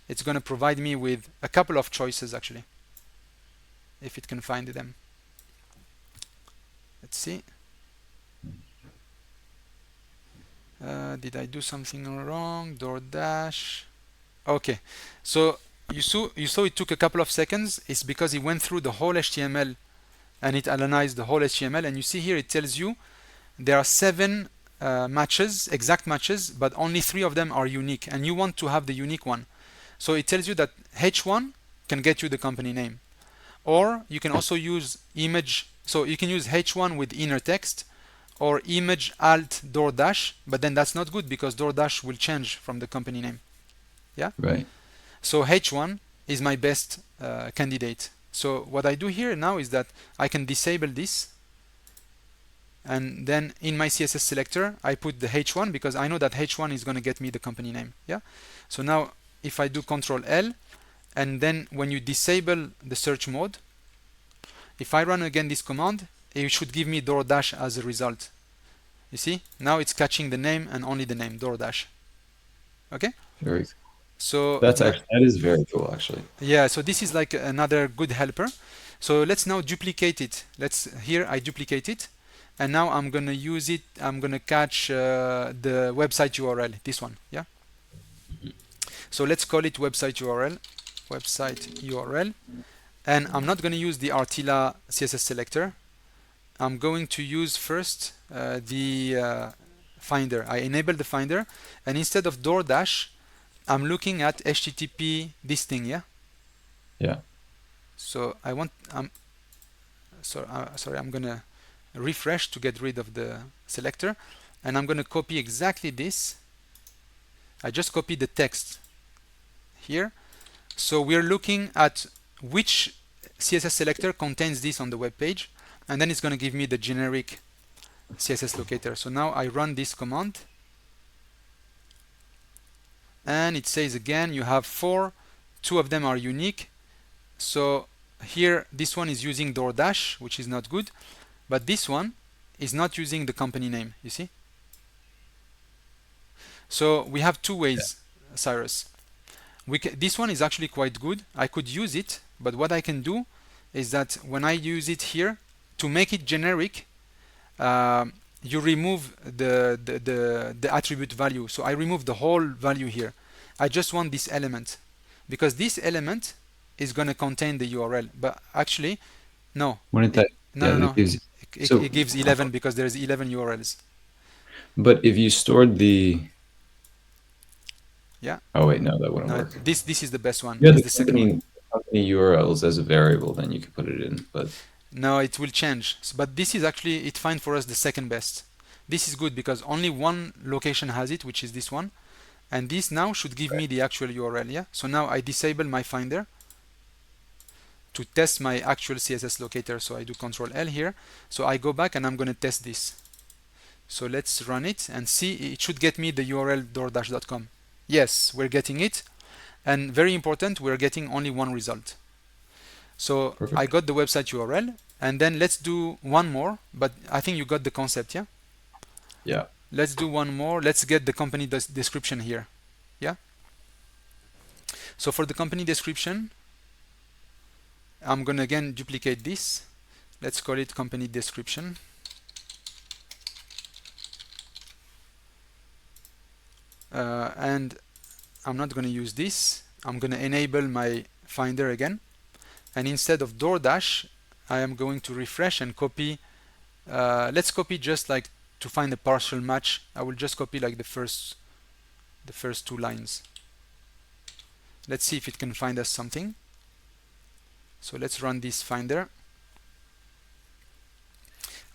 it's going to provide me with a couple of choices actually, if it can find them. Let's see. Did I do something wrong? DoorDash. Okay. So you saw it took a couple of seconds. It's because it went through the whole HTML and it analyzed the whole HTML. And you see here it tells you there are 7 matches, exact matches, but only 3 of them are unique. And you want to have the unique one. So it tells you that H1 can get you the company name. Or you can also use image. So you can use H1 with inner text, or image alt DoorDash, but then that's not good because DoorDash will change from the company name. Yeah. Right. So H1 is my best candidate. So what I do here now is that I can disable this, and then in my CSS selector I put the H1 because I know that H1 is going to get me the company name. Yeah. So now if I do Control L, and then when you disable the search mode, if I run again this command, it should give me DoorDash as a result. You see, now it's catching the name and only the name, DoorDash. Okay. Very. So That is very cool, actually. yeah, so this is like another good helper. So let's now duplicate it. Here I duplicate it, and now I'm gonna use it. I'm gonna catch the website URL, this one. Yeah. So let's call it website URL, and I'm not gonna use the RTILA CSS selector. I'm going to use first the finder. I enable the finder, and instead of DoorDash, I'm looking at HTTP this thing. Yeah. Yeah. So I want. Sorry. I'm gonna refresh to get rid of the selector, and I'm gonna copy exactly this. I just copied the text here. So we're looking at which CSS selector contains this on the web page, and then it's gonna give me the generic CSS locator. So now I run this command, and it says again you have 4, 2 of them are unique. So here this one is using DoorDash, which is not good, but this one is not using the company name. You see. So we have 2 ways, Cyrus. This one is actually quite good. I could use it, but what I can do is that when I use it here to make it generic, you remove the attribute value. So I remove the whole value here. I just want this element, because this element is going to contain the URL. But actually, no, Wouldn't it, that, no, yeah, no, that no. gives, so, It gives 11 because there's 11 URLs. but if you stored Yeah. oh wait, no, that wouldn't No, work. this is the best one. You had Is the second one. the company URLs as a variable, then you could put it in, but No, it will change. But this is actually, it finds for us the second best. This is good because only one location has it, which is this one. And this now should give me the actual URL. Yeah. So now I disable my finder to test my actual CSS locator. So I do Control L here. So I go back and I'm going to test this. So let's run it and see. It should get me the URL doordash.com. Yes, we're getting it. And very important, we're getting only one result. So I perfect. got the website URL, and then let's do one more, but I think you got the concept. Yeah. Yeah. Let's do one more. Let's get the company description here. Yeah. So for the company description, I'm gonna again duplicate this. Let's call it company description. And I'm not gonna use this. I'm gonna enable my finder again, and instead of DoorDash, I am going to refresh and copy. Let's copy just like to find a partial match. I will just copy like the first 2 lines. Let's see if it can find us something. So let's run this finder.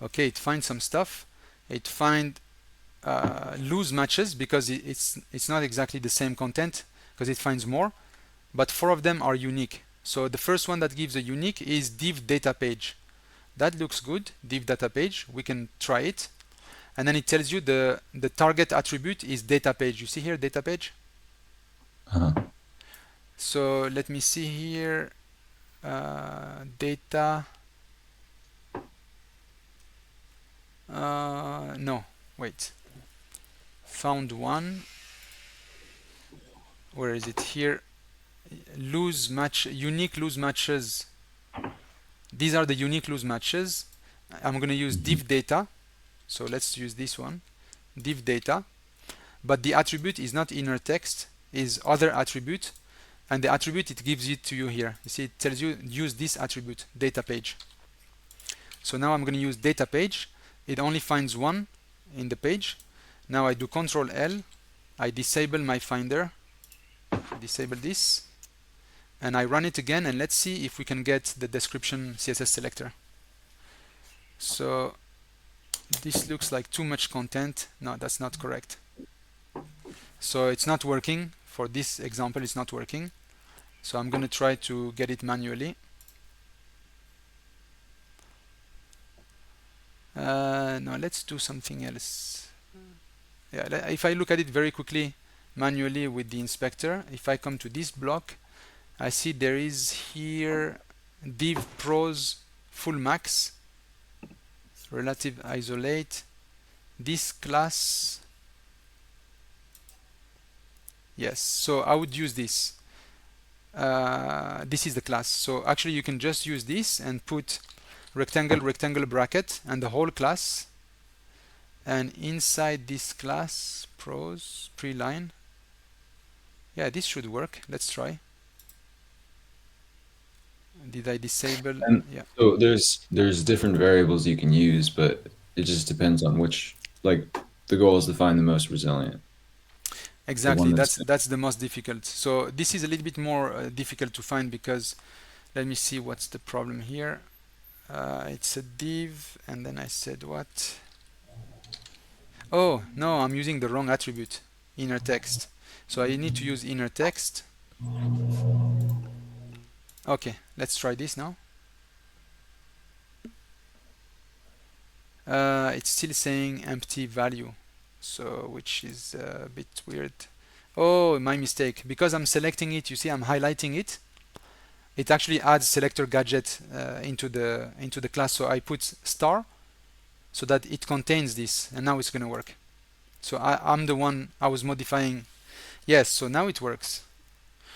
Okay, it finds some stuff. It finds loose matches because it's not exactly the same content, because it finds more, but 4 of them are unique. So the first one that gives a unique is div data page. That looks good, div data page. We can try it. And then it tells you the target attribute is data page. You see here, data page? Uh-huh. So let me see here, data, no, wait, found one. Where is it here? Loose match, unique loose matches. These are the unique loose matches. I'm going to use Mhm. div data. So let's use this one, div data. But the attribute is not inner text, is other attribute. And the attribute, it gives it to you here. You see, it tells you use this attribute, data page. So now I'm going to use data page. It only finds one in the page. Now I do Control L. I disable my finder. Disable this. And I run it again, and let's see if we can get the description CSS selector. So this looks like too much content. No, that's not correct. So it's not working. For this example, it's not working. So I'm going to try to get it manually. No, let's do something else. Yeah, if I look at it very quickly manually with the inspector, if I come to this block, I see there is here div pros full max, relative isolate, this class. Yes, so I would use this. This is the class. So actually you can just use this and put rectangle, rectangle bracket and the whole class. And inside this class, pros, pre-line. Yeah, this should work. Let's try. Did I disable? And Yeah, so there's different variables you can use, but it just depends on which, like, the goal is to find the most resilient, the exactly. one that's That's the most difficult. So this is a little bit more difficult to find because let me see what's the problem here. It's a div, and then I said what? Oh no, I'm using the wrong attribute, inner text. So I need to use inner text. Okay, let's try this now. It's still saying empty value, so which is a bit weird. Oh, my mistake. Because I'm selecting it, you see, I'm highlighting it. It actually adds selector gadget into the class. So I put star so that it contains this, and now it's going to work. So I'm the one I was modifying. Yes, so now it works,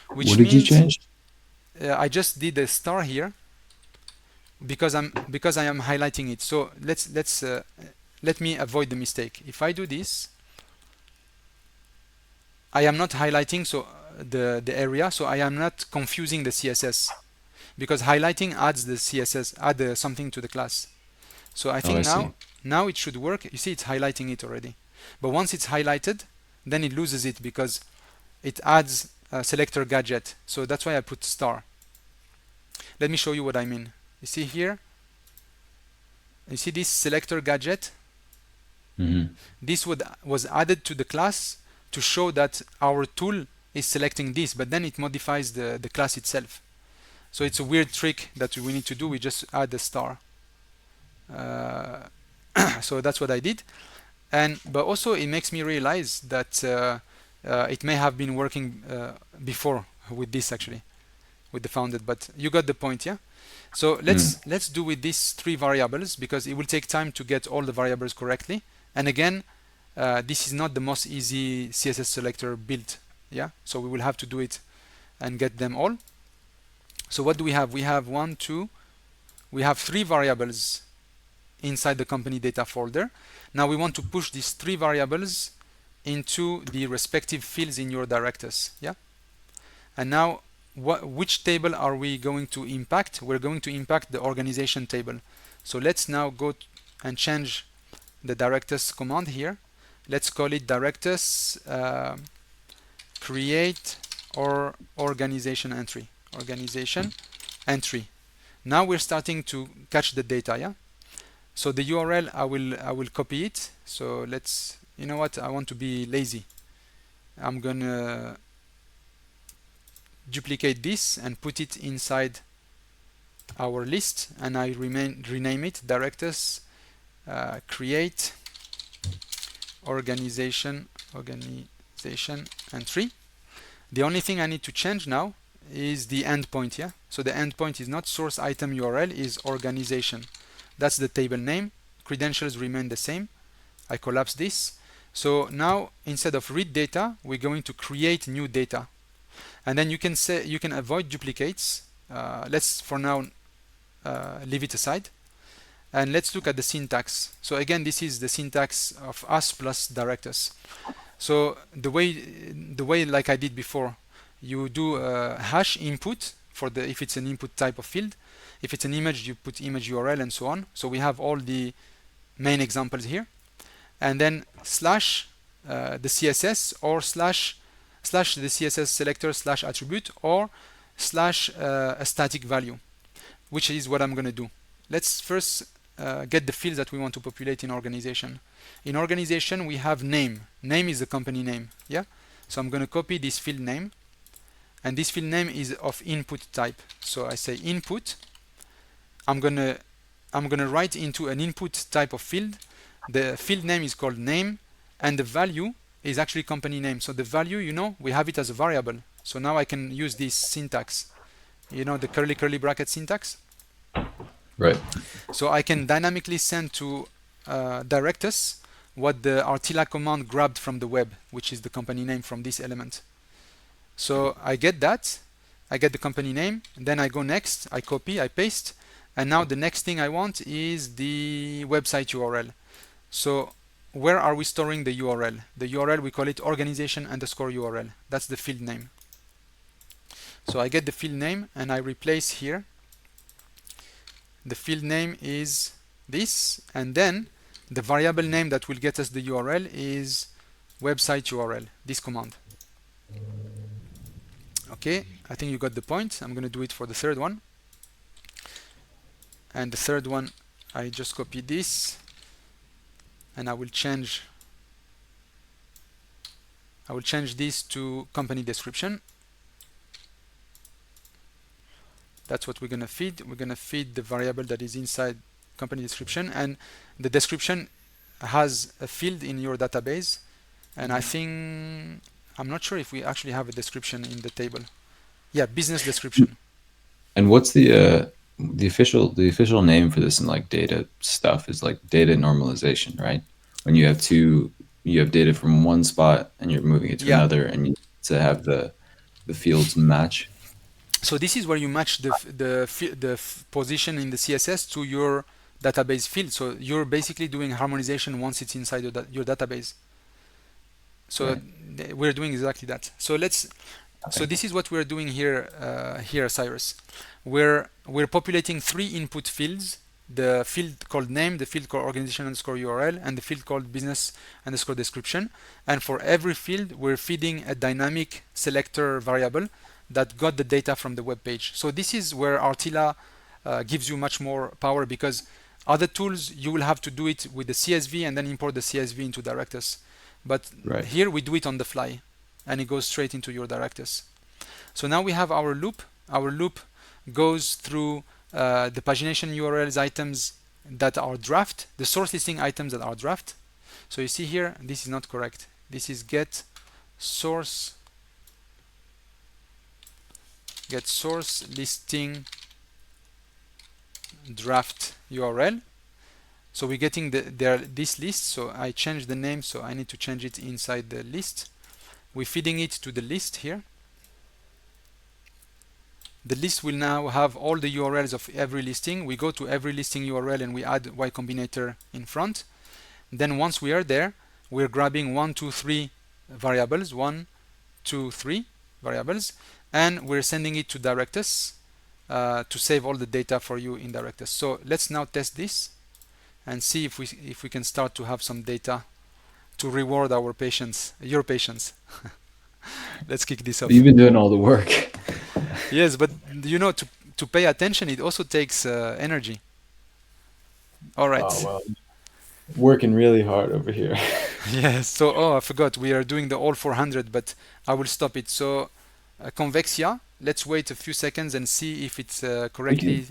what which did you means change? I just did a star here because I am highlighting it. So let me avoid the mistake. If I do this, I am not highlighting the area, so I am not confusing the CSS because highlighting adds the CSS, add something to the class. So I Oh, I think see. now it should work. You see, it's highlighting it already. But once it's highlighted, then it loses it because it adds a selector gadget. So that's why I put star. Let me show you what I mean. You see here, you see this selector gadget? Hmm. This was added to the class to show that our tool is selecting this, but then it modifies the class itself. So it's a weird trick that we need to do. We just add a star. So that's what I did. But also it makes me realize that it may have been working before with this actually, with the founded, but you got the point, yeah? So Mm. let's do with these 3 variables because it will take time to get all the variables correctly. And again, this is not the most easy CSS selector built, yeah? So we will have to do it and get them all. So what do we have? We have 1, 2, we have 3 variables inside the company data folder. Now we want to push these 3 variables into the respective fields in your Directus, yeah? And now which table are we going to impact? We're going to impact the organization table. So let's now go and change the Directus command here. Let's call it Directus create or organization entry. Organization entry. Now we're starting to catch the data, yeah? So the URL, I will copy it. So let's, you know what, I want to be lazy. I'm gonna duplicate this and put it inside our list, and I rename it Directus create organization entry. The only thing I need to change now is the endpoint, yeah? So the endpoint is not source item URL, is organization. That's the table name. Credentials remain the same. I collapse this. So now instead of read data, we're going to create new data. And then you can say you can avoid duplicates. Let's for now leave it aside. And let's look at the syntax. So again, this is the syntax of us plus Directus. So the way like I did before, you do a hash input for the if it's an input type of field. If it's an image, you put image URL and so on. So we have all the main examples here, and then slash the CSS or slash the CSS selector slash attribute or slash a static value, which is what I'm going to do. Let's first get the fields that we want to populate in organization. In organization, we have name. Name is the company name. Yeah. So I'm going to copy this field name, and this field name is of input type. So I say input. I'm gonna write into an input type of field. The field name is called name, and the value is actually company name. So the value, you know, we have it as a variable. So now I can use this syntax. You know, the curly bracket syntax. Right. So I can dynamically send to Directus what the RTILA command grabbed from the web, which is the company name from this element. So I get that, I get the company name, then I go next, I copy, I paste, and now the next thing I want is the website URL. So where are we storing the URL? The URL, we call it organization underscore URL. That's the field name. So I get the field name and I replace here. The field name is this, and then the variable name that will get us the URL is website URL, this command. Okay, I think you got the point. I'm going to do it for the third one. And the third one, I just copy this, and I will change this to company description. That's what we're going to feed. We're going to feed the variable that is inside company description, and the description has a field in your database, and I think I'm not sure if we actually have a description in the table. Yeah, business description. And what's the official name for this in like data stuff is like data normalization, right? When you have data from one spot and you're moving it to another, and you need to have the fields match. So this is where you match the position in the CSS to your database field. So you're basically doing harmonization once it's inside your database. So right. We're doing exactly that. So let's. Okay. So this is what we're doing here, Cyrus. We're populating 3 input fields: the field called name, the field called organization underscore URL, and the field called business underscore description. And for every field, we're feeding a dynamic selector variable that got the data from the web page. So this is where RTILA gives you much more power, because other tools you will have to do it with the CSV and then import the CSV into Directus. But right. Here we do it on the fly, and it goes straight into your Directus. So now we have our loop. Our loop goes through the pagination URLs items that are draft, the source listing items that are draft. So you see here, this is not correct. This is get source listing draft URL. So we're getting this list. So I changed the name, so I need to change it inside the list. We're feeding it to the list here. The list will now have all the URLs of every listing. We go to every listing URL and we add YCombinator in front. Then once we are there, we're grabbing 1, 2, 3 variables, 1, 2, 3 variables, and we're sending it to Directus to save all the data for you in Directus. So let's now test this and see if we can start to have some data to reward our patience, your patience. Let's kick this You've off. been doing all the work. Yes, but to pay attention, it also takes energy. All Oh, right. well, working really hard over here. Yes. So, oh, I forgot. We are doing the all 400, but I will stop it. So, convexia. Let's wait a few seconds and see if it's We could correctly.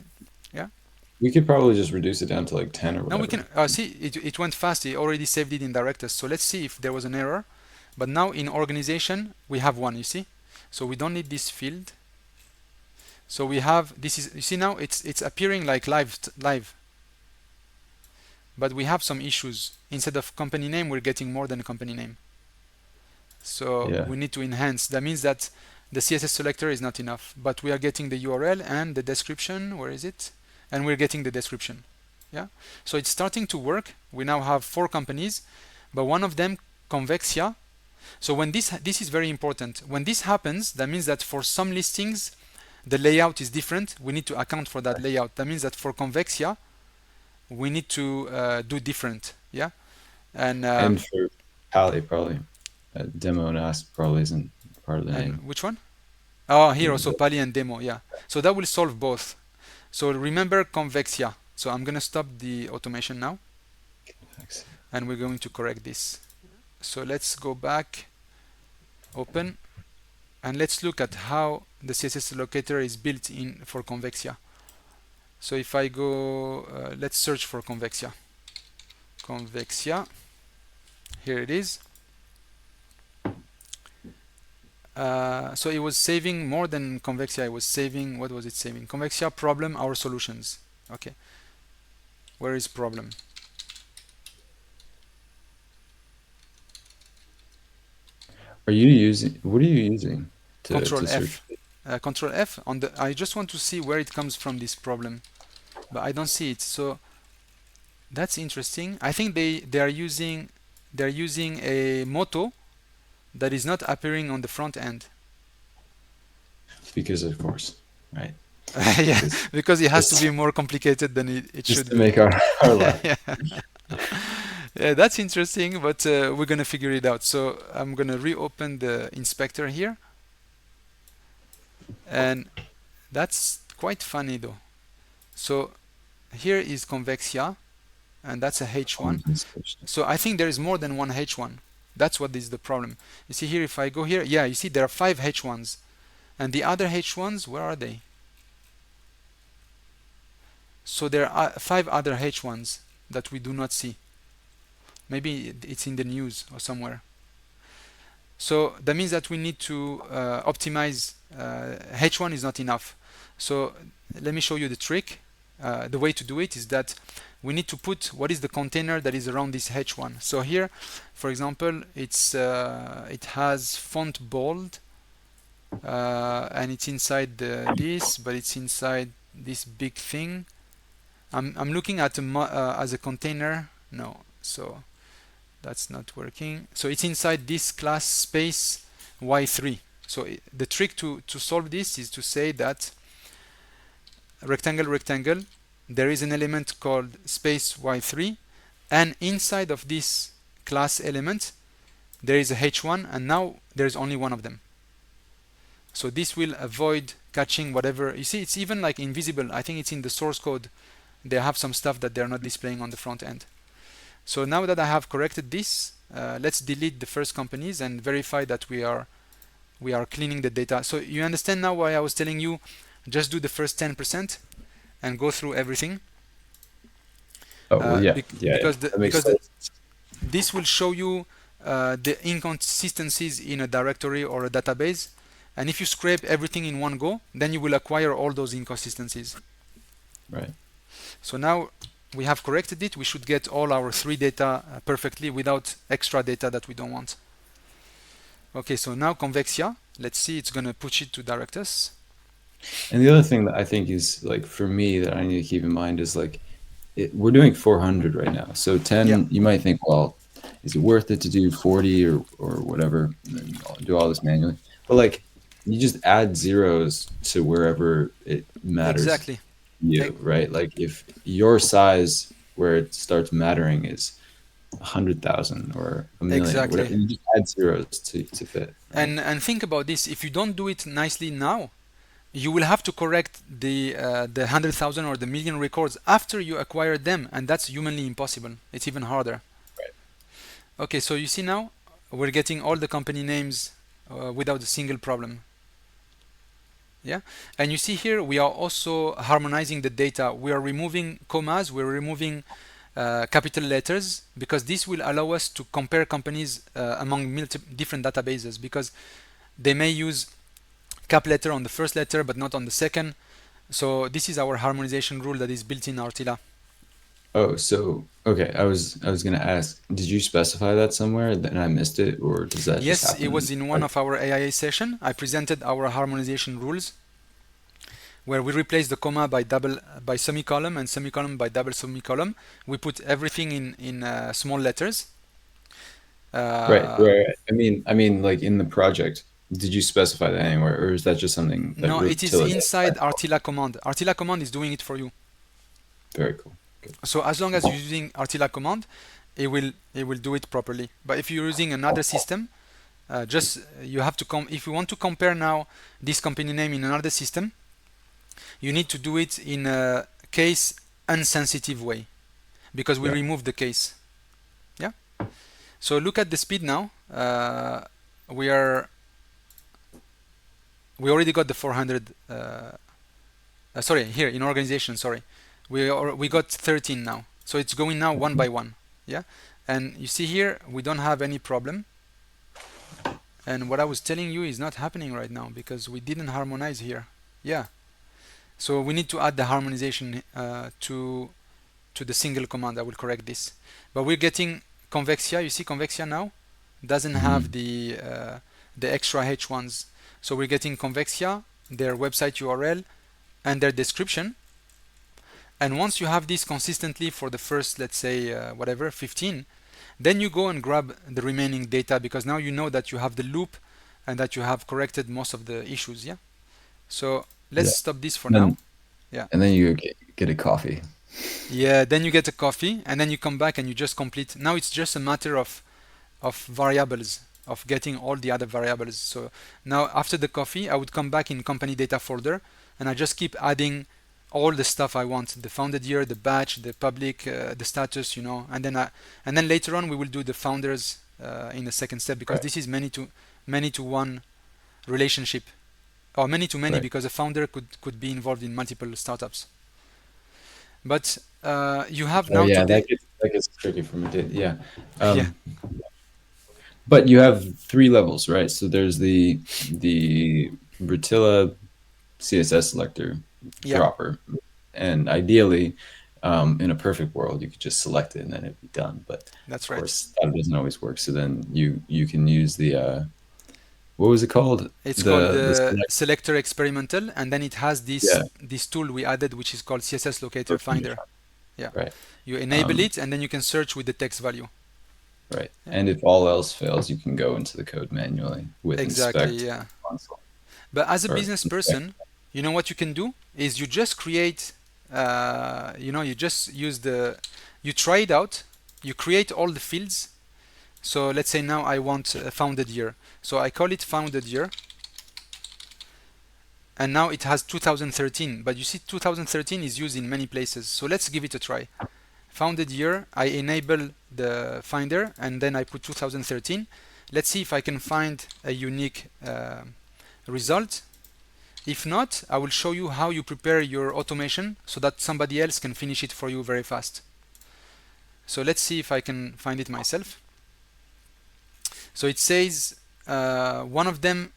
Yeah. we could probably just reduce it down to like 10 or Now we can whatever. see it went fast. It already saved it in Directus. So let's see if there was an error. But now in organization we have one. You see. So we don't need this field. So we have this is you see now it's appearing like live, but we have some issues. Instead of company name, we're getting more than a company name. So Yeah. we need to enhance. That means that the CSS selector is not enough, but we are getting the URL and the description. Where is it? And we're getting the description. Yeah. So it's starting to work. We now have 4 companies, but one of them convexia. So when this is very important. When this happens, that means that for some listings the layout is different. We need to account for that layout. That means that for convexia we need to do different. Yeah. And And for Pally, probably. Demo and ask probably isn't part of the name. which one? Oh, here also The Pali and demo. Yeah. So that will solve both. So remember convexia. So I'm gonna stop the automation now, and we're going to correct this. So let's go back, open, and let's look at how the CSS locator is built in for convexia. So if I go, let's search for convexia. Convexia, here it is. So it was saving more than convexia. It was saving, what was it saving? Convexia problem, our solutions. Okay, where is problem? Are you using, what are you using to Control search? F. Control F on the. I just want to see where it comes from, this problem, but I don't see it. So that's interesting. I think they're using a motto that is not appearing on the front end. Because of course, right? Yeah, Just, because it has to be just, more complicated than it just should to be. make our life. Yeah. Yeah, that's interesting, but we're gonna figure it out. So I'm gonna reopen the inspector here, and that's quite funny though. So here is convexia, and that's a H1. Compensation. So I think there is more than one H1. That's what is the problem. You see here, if I go here, yeah, you see there are 5 H1s, and the other H1s, where are they? So there are 5 other H1s that we do not see. Maybe it's in the news or somewhere. So that means that we need to optimize. H1 is not enough. So let me show you the trick. The way to do it is that we need to put what is the container that is around this H1. So here, for example, it has font bold, and it's inside this, but it's inside this big thing. I'm looking at as a container. No, so that's not working. So it's inside this class space y3. So the trick to solve this is to say that rectangle rectangle, there is an element called space y3, and inside of this class element there is a h1, and now there's only one of them. So this will avoid catching whatever you see. It's even like invisible. I think it's in the source code. They have some stuff that they're not displaying on the front end. So now that I have corrected this, let's delete the first companies and verify that we are cleaning the data. So you understand now why I was telling you just do the first 10% and go through everything, Oh, well, yeah, yeah, because that makes sense. this will show you the inconsistencies in a directory or a database. And if you scrape everything in one go, then you will acquire all those inconsistencies. Right. So now we have corrected it. We should get all our 3 data perfectly without extra data that we don't want. Okay, so now convexia. Let's see, it's gonna push it to Directus. And the other thing that I think is like for me that I need to keep in mind is like we're doing 400 right now. So Yeah, 10, you might think, well, is it worth it to do 40 or whatever, and then do all this manually? But like you just add zeros to wherever it matters to exactly. you, right? Like if your size where it starts mattering is 100,000 or a million or whatever. Exactly. You just add zeros to fit, right? And think about this. If you don't do it nicely now, you will have to correct the 100,000 or the million records after you acquire them, and that's humanly impossible. It's even harder. Right. Okay, so you see now we're getting all the company names without a single problem. Yeah, and you see here we are also harmonizing the data. We are removing commas, we're removing capital letters, because this will allow us to compare companies among different databases, because they may use cap letter on the first letter but not on the second. So this is our harmonization rule that is built in RTILA. Oh, so okay. I was gonna ask, did you specify that somewhere and I missed it, or does that just Yes, it was happen? in one of our AIA session. I presented our harmonization rules where we replace the comma by semicolon and semicolon by double semicolon. We put everything in small letters. Right, Uh, right, right. I mean, like in the project, did you specify that anywhere, or is that just something that no, it is Rotila does by inside default? RTILA command. RTILA command is doing it for you. Very cool. Good. So as long as you're using RTILA command, it will do it properly. But if you're using another system, just you have to if you want to compare now this company name in another system, you need to do it in a case unsensitive way, because we Yeah. remove the case. Yeah. So look at the speed now. We are we already got the 400. Sorry, here in organization. Sorry, we got 13 now. So it's going now one by one. Yeah, and you see here we don't have any problem. And what I was telling you is not happening right now because we didn't harmonize here. Yeah. So we need to add the harmonization to the single command. I will correct this. But we're getting Convexia. You see Convexia now doesn't have Hmm. the extra H ones. So we're getting Convexia, their website URL, and their description. And once you have this consistently for the first, let's say, whatever, 15, then you go and grab the remaining data, because now you know that you have the loop and that you have corrected most of the issues. Yeah. So let's Yeah. stop this for And now. then Yeah. and then you get a coffee. Yeah. Then you get a coffee and then you come back and you just complete. Now it's just a matter of variables, of getting all the other variables. So now after the coffee, I would come back in company data folder and I just keep adding all the stuff I want: the founded year, the batch, the public, the status, and then later on we will do the founders in the second step, because Right. this is many to one relationship, or many to many, Right. because a founder could be involved in multiple startups. But you have Oh now yeah, today. that gets tricky from a data. Yeah. Yeah, But you have three levels, right? So there's the Rotila CSS selector yeah, dropper, and ideally, in a perfect world, you could just select it and then it'd be done. But of that's right. course, that doesn't always work. So then you can use the what was it called? It's called The the select, selector experimental, and then it has yeah, this tool we added, which is called CSS locator look finder. Yeah, right. you enable Um, it, and then you can search with the text value. right. Yeah, And if all else fails, you can go into the code manually with exactly. inspect Yeah, console but as a or business inspect. person, you know what you can do is you just create. You just use you try it out. You create all the fields. So let's say now I want a founded year. So I call it founded year, and now it has 2013. But you see, 2013 is used in many places. So let's give it a try. Founded year, I enable the finder, and then I put 2013. Let's see if I can find a unique result. If not, I will show you how you prepare your automation so that somebody else can finish it for you very fast. So let's see if I can find it myself. So it says one of them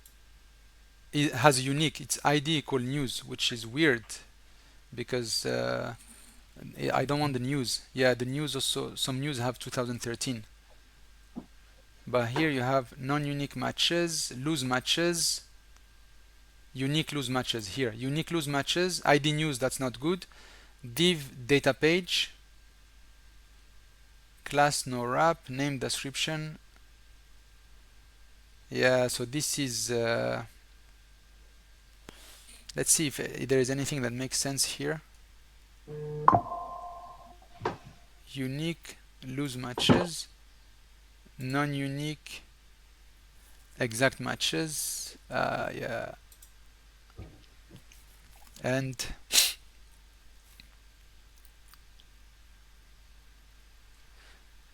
has a unique, it's ID equal news, which is weird because I don't want the news. Yeah, the news also, some news have 2013. But here you have non-unique matches, loose matches, unique loose matches. Here, unique loose matches, ID news, that's not good. Div data page, class no wrap, name description. Yeah, so this is. Let's see if there is anything that makes sense here. Unique. loose matches, non-unique, exact matches. Yeah, and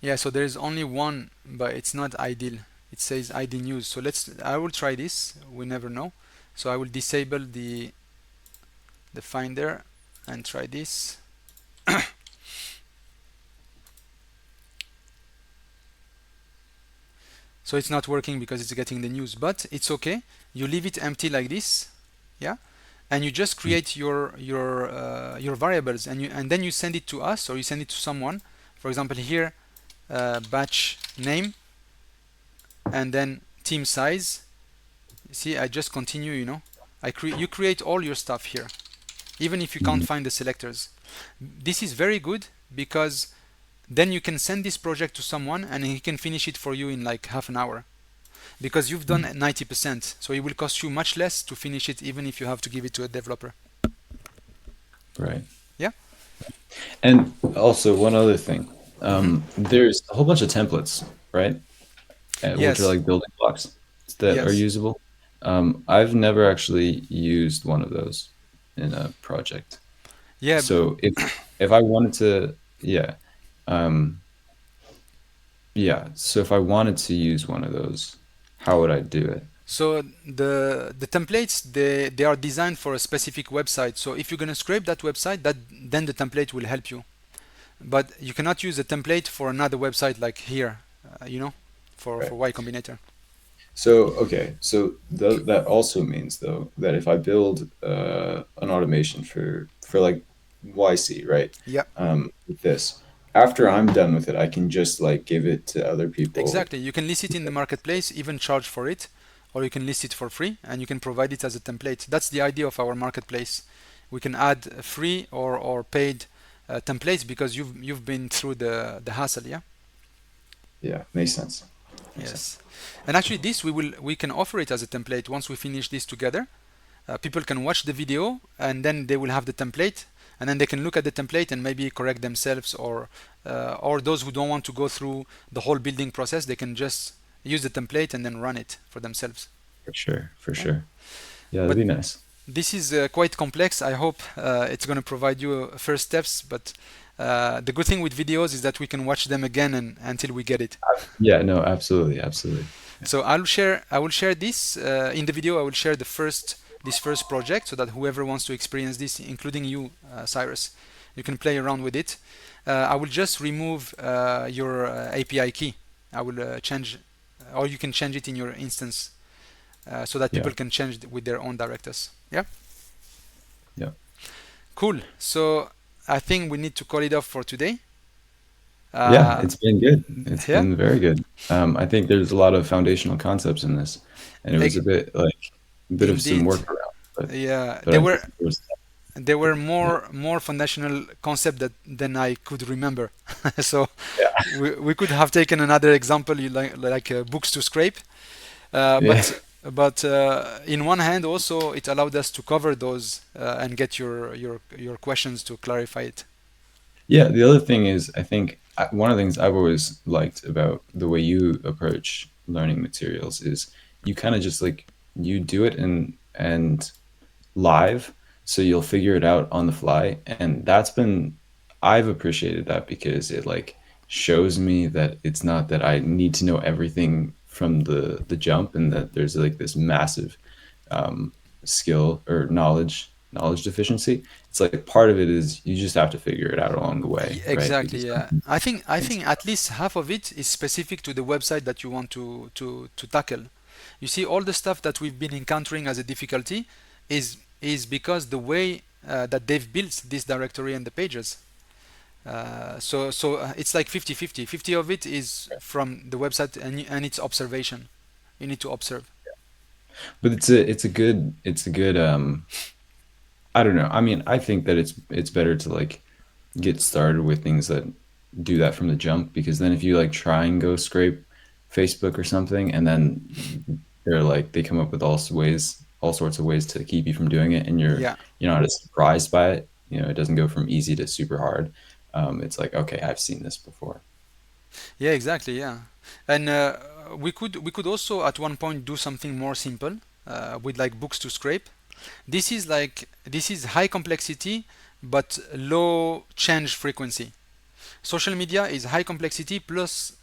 yeah. So there is only one, but it's not ideal. It says ID news. So let's. I will try this. We never know. So I will disable the finder and try this. So it's not working because it's getting the news, but it's okay. You leave it empty like this, yeah, and you just create your variables, and then you send it to us or you send it to someone. For example, here batch name and then team size. See, I just continue. You create all your stuff here, even if you can't Mhm. find the selectors. This is very good because then you can send this project to someone and he can finish it for you in like half an hour because you've done 90%. So it will cost you much less to finish it, even if you have to give it to a developer. Right. Yeah. And also one other thing, Hmm. there's a whole bunch of templates, right? Which are Yes. like building blocks that are Yes. usable. I've never actually used one of those in a project. Yeah. So if I wanted to, yeah, um, yeah. So if I wanted to use one of those, how would I do it? So the templates they are designed for a specific website. So if you're gonna scrape that website, that then the template will help you. But you cannot use a template for another website like here. For Right. Y Combinator. So okay, so that also means though that if I build an automation for like YC, right? Yeah. With this, after I'm done with it, I can just like give it to other people. Exactly. You can list it in the marketplace, even charge for it, or you can list it for free and you can provide it as a template. That's the idea of our marketplace. We can add free or paid templates because you've been through the hassle, yeah? Yeah, makes sense. Makes sense. Yes. And actually this we can offer it as a template once we finish this together. People can watch the video and then they will have the template and then they can look at the template and maybe correct themselves or those who don't want to go through the whole building process, they can just use the template and then run it for themselves. For sure, for Yeah. sure. Yeah, that'd But be nice. this is quite complex. I hope it's going to provide you first steps. But the good thing with videos is that we can watch them again and until we get it. Yeah, no, absolutely, absolutely. Yeah, So I will share this in the video. I will share this first project so that whoever wants to experience this, including you, Cyrus, you can play around with it. I will just remove your API key. I will change, or you can change it in your instance so that yeah, people can change with their own directors. Yeah, yeah. cool. So I think we need to call it off for today. Yeah, Uh, it's been good. It's yeah, been very good. I think there's a lot of foundational concepts in this, and it was e- a bit like a bit of some indeed. workaround, Yeah, but I think it was there were yeah, more foundational concepts than I could remember. So yeah, we could have taken another example like books to scrape, uh, yeah. but but in one hand also it allowed us to cover those and get your questions to clarify it. Yeah, the other thing is, I think one of the things I've always liked about the way you approach learning materials is you kind of just like you do it and live, so you'll figure it out on the fly, and that's been I've appreciated that because it like shows me that it's not that I need to know everything from the jump, and that there's like this massive um, skill or knowledge deficiency. It's like part of it is you just have to figure it out along the way, right? Exactly. Because Yeah. I think at least half of it is specific to the website that you want to tackle. You see, all the stuff that we've been encountering as a difficulty is because the way that they've built this directory and the pages. So it's like 50-50. 50 of it is from the website and its observation. You need to observe. but it's a good I don't know. I mean, I think that it's better to like get started with things that do that from the jump, because then if you like try and go scrape Facebook or something, and then they're like they come up with all sorts of ways to keep you from doing it, and Yeah. you're not as surprised by it. It doesn't go from easy to super hard. It's like, okay, I've seen this before. Yeah, exactly. Yeah, and we could also at one point do something more simple with like books to scrape. This is high complexity but low change frequency. Social media is high complexity plus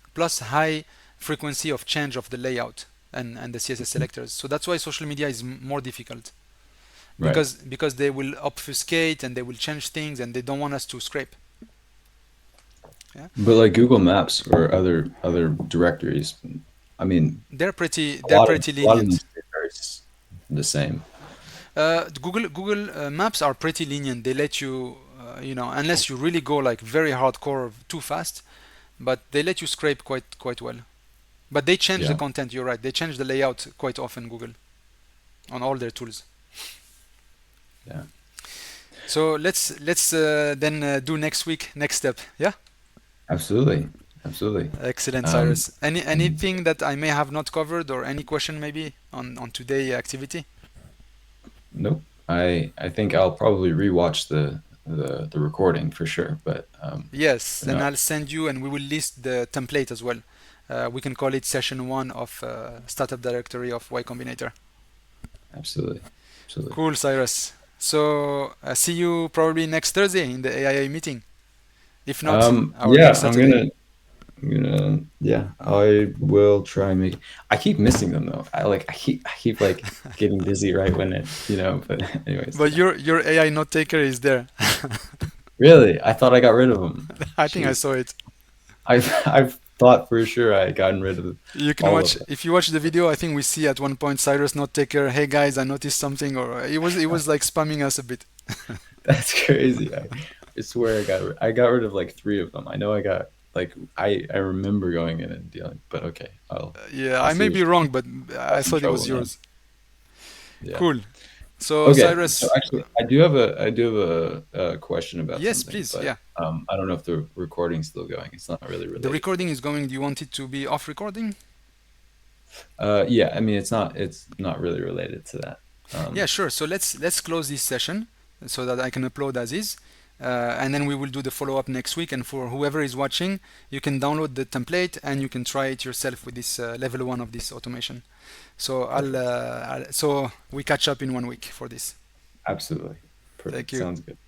high frequency of change of the layout and the CSS selectors. So that's why social media is more difficult Right. because they will obfuscate and they will change things and they don't want us to scrape. Yeah, But like Google Maps or other directories, I mean, they're pretty a lot of them lenient. stay the same. Google Maps are pretty lenient. They let you, unless you really go like very hardcore too fast, but they let you scrape quite well. But they change the Yeah, content. You're right. They change the layout quite often. Google on all their tools. yeah, So let's then do next week. Next step. Yeah. absolutely, absolutely. Excellent, Um, Cyrus. Anything that I may have not covered or any question maybe on today activity? nope. I think I'll probably rewatch the recording for sure. But Yes, you then know, I'll send you and we will list the template as well. We can call it session one of Startup Directory of YCombinator. absolutely, absolutely. Cool, Cyrus. So see you probably next Thursday in the AIA meeting. If not, our Yeah, next Saturday. yeah, I will try and make. I keep missing them though. I keep like getting busy right when But anyways, But yeah. your AI note taker is there. Really, I thought I got rid of them. I think I Jeez, saw it. I've thought for sure I gotten rid of You can all of watch them. if you watch the video. I think we see at one point Cyrus note taker. Hey guys, I noticed something, or it was like spamming us a bit. That's crazy. I swear I got rid of like three of them. I know I got like I remember going in and dealing, but okay, Yeah, I'll I see may what be wrong, but I cause some thought it trouble was then. yours. Yeah. Cool. So Okay. So Cyrus, actually, I do have a question about yes, something, please. but Yeah, I don't know if the recording's still going. It's not really the related. recording is going. Do you want it to be off recording? Yeah. I mean, it's not really related to that. Yeah, Um, sure. So let's close this session so that I can upload as is, and then we will do the follow up next week. And for whoever is watching, you can download the template and you can try it yourself with this level one of this automation. So Perfect. so we catch up in 1 week for this. Absolutely. Thank Perfect. you. Sounds good.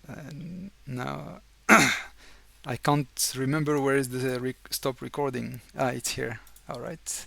And now I can't remember where is the stop recording. Ah, it's here. All right.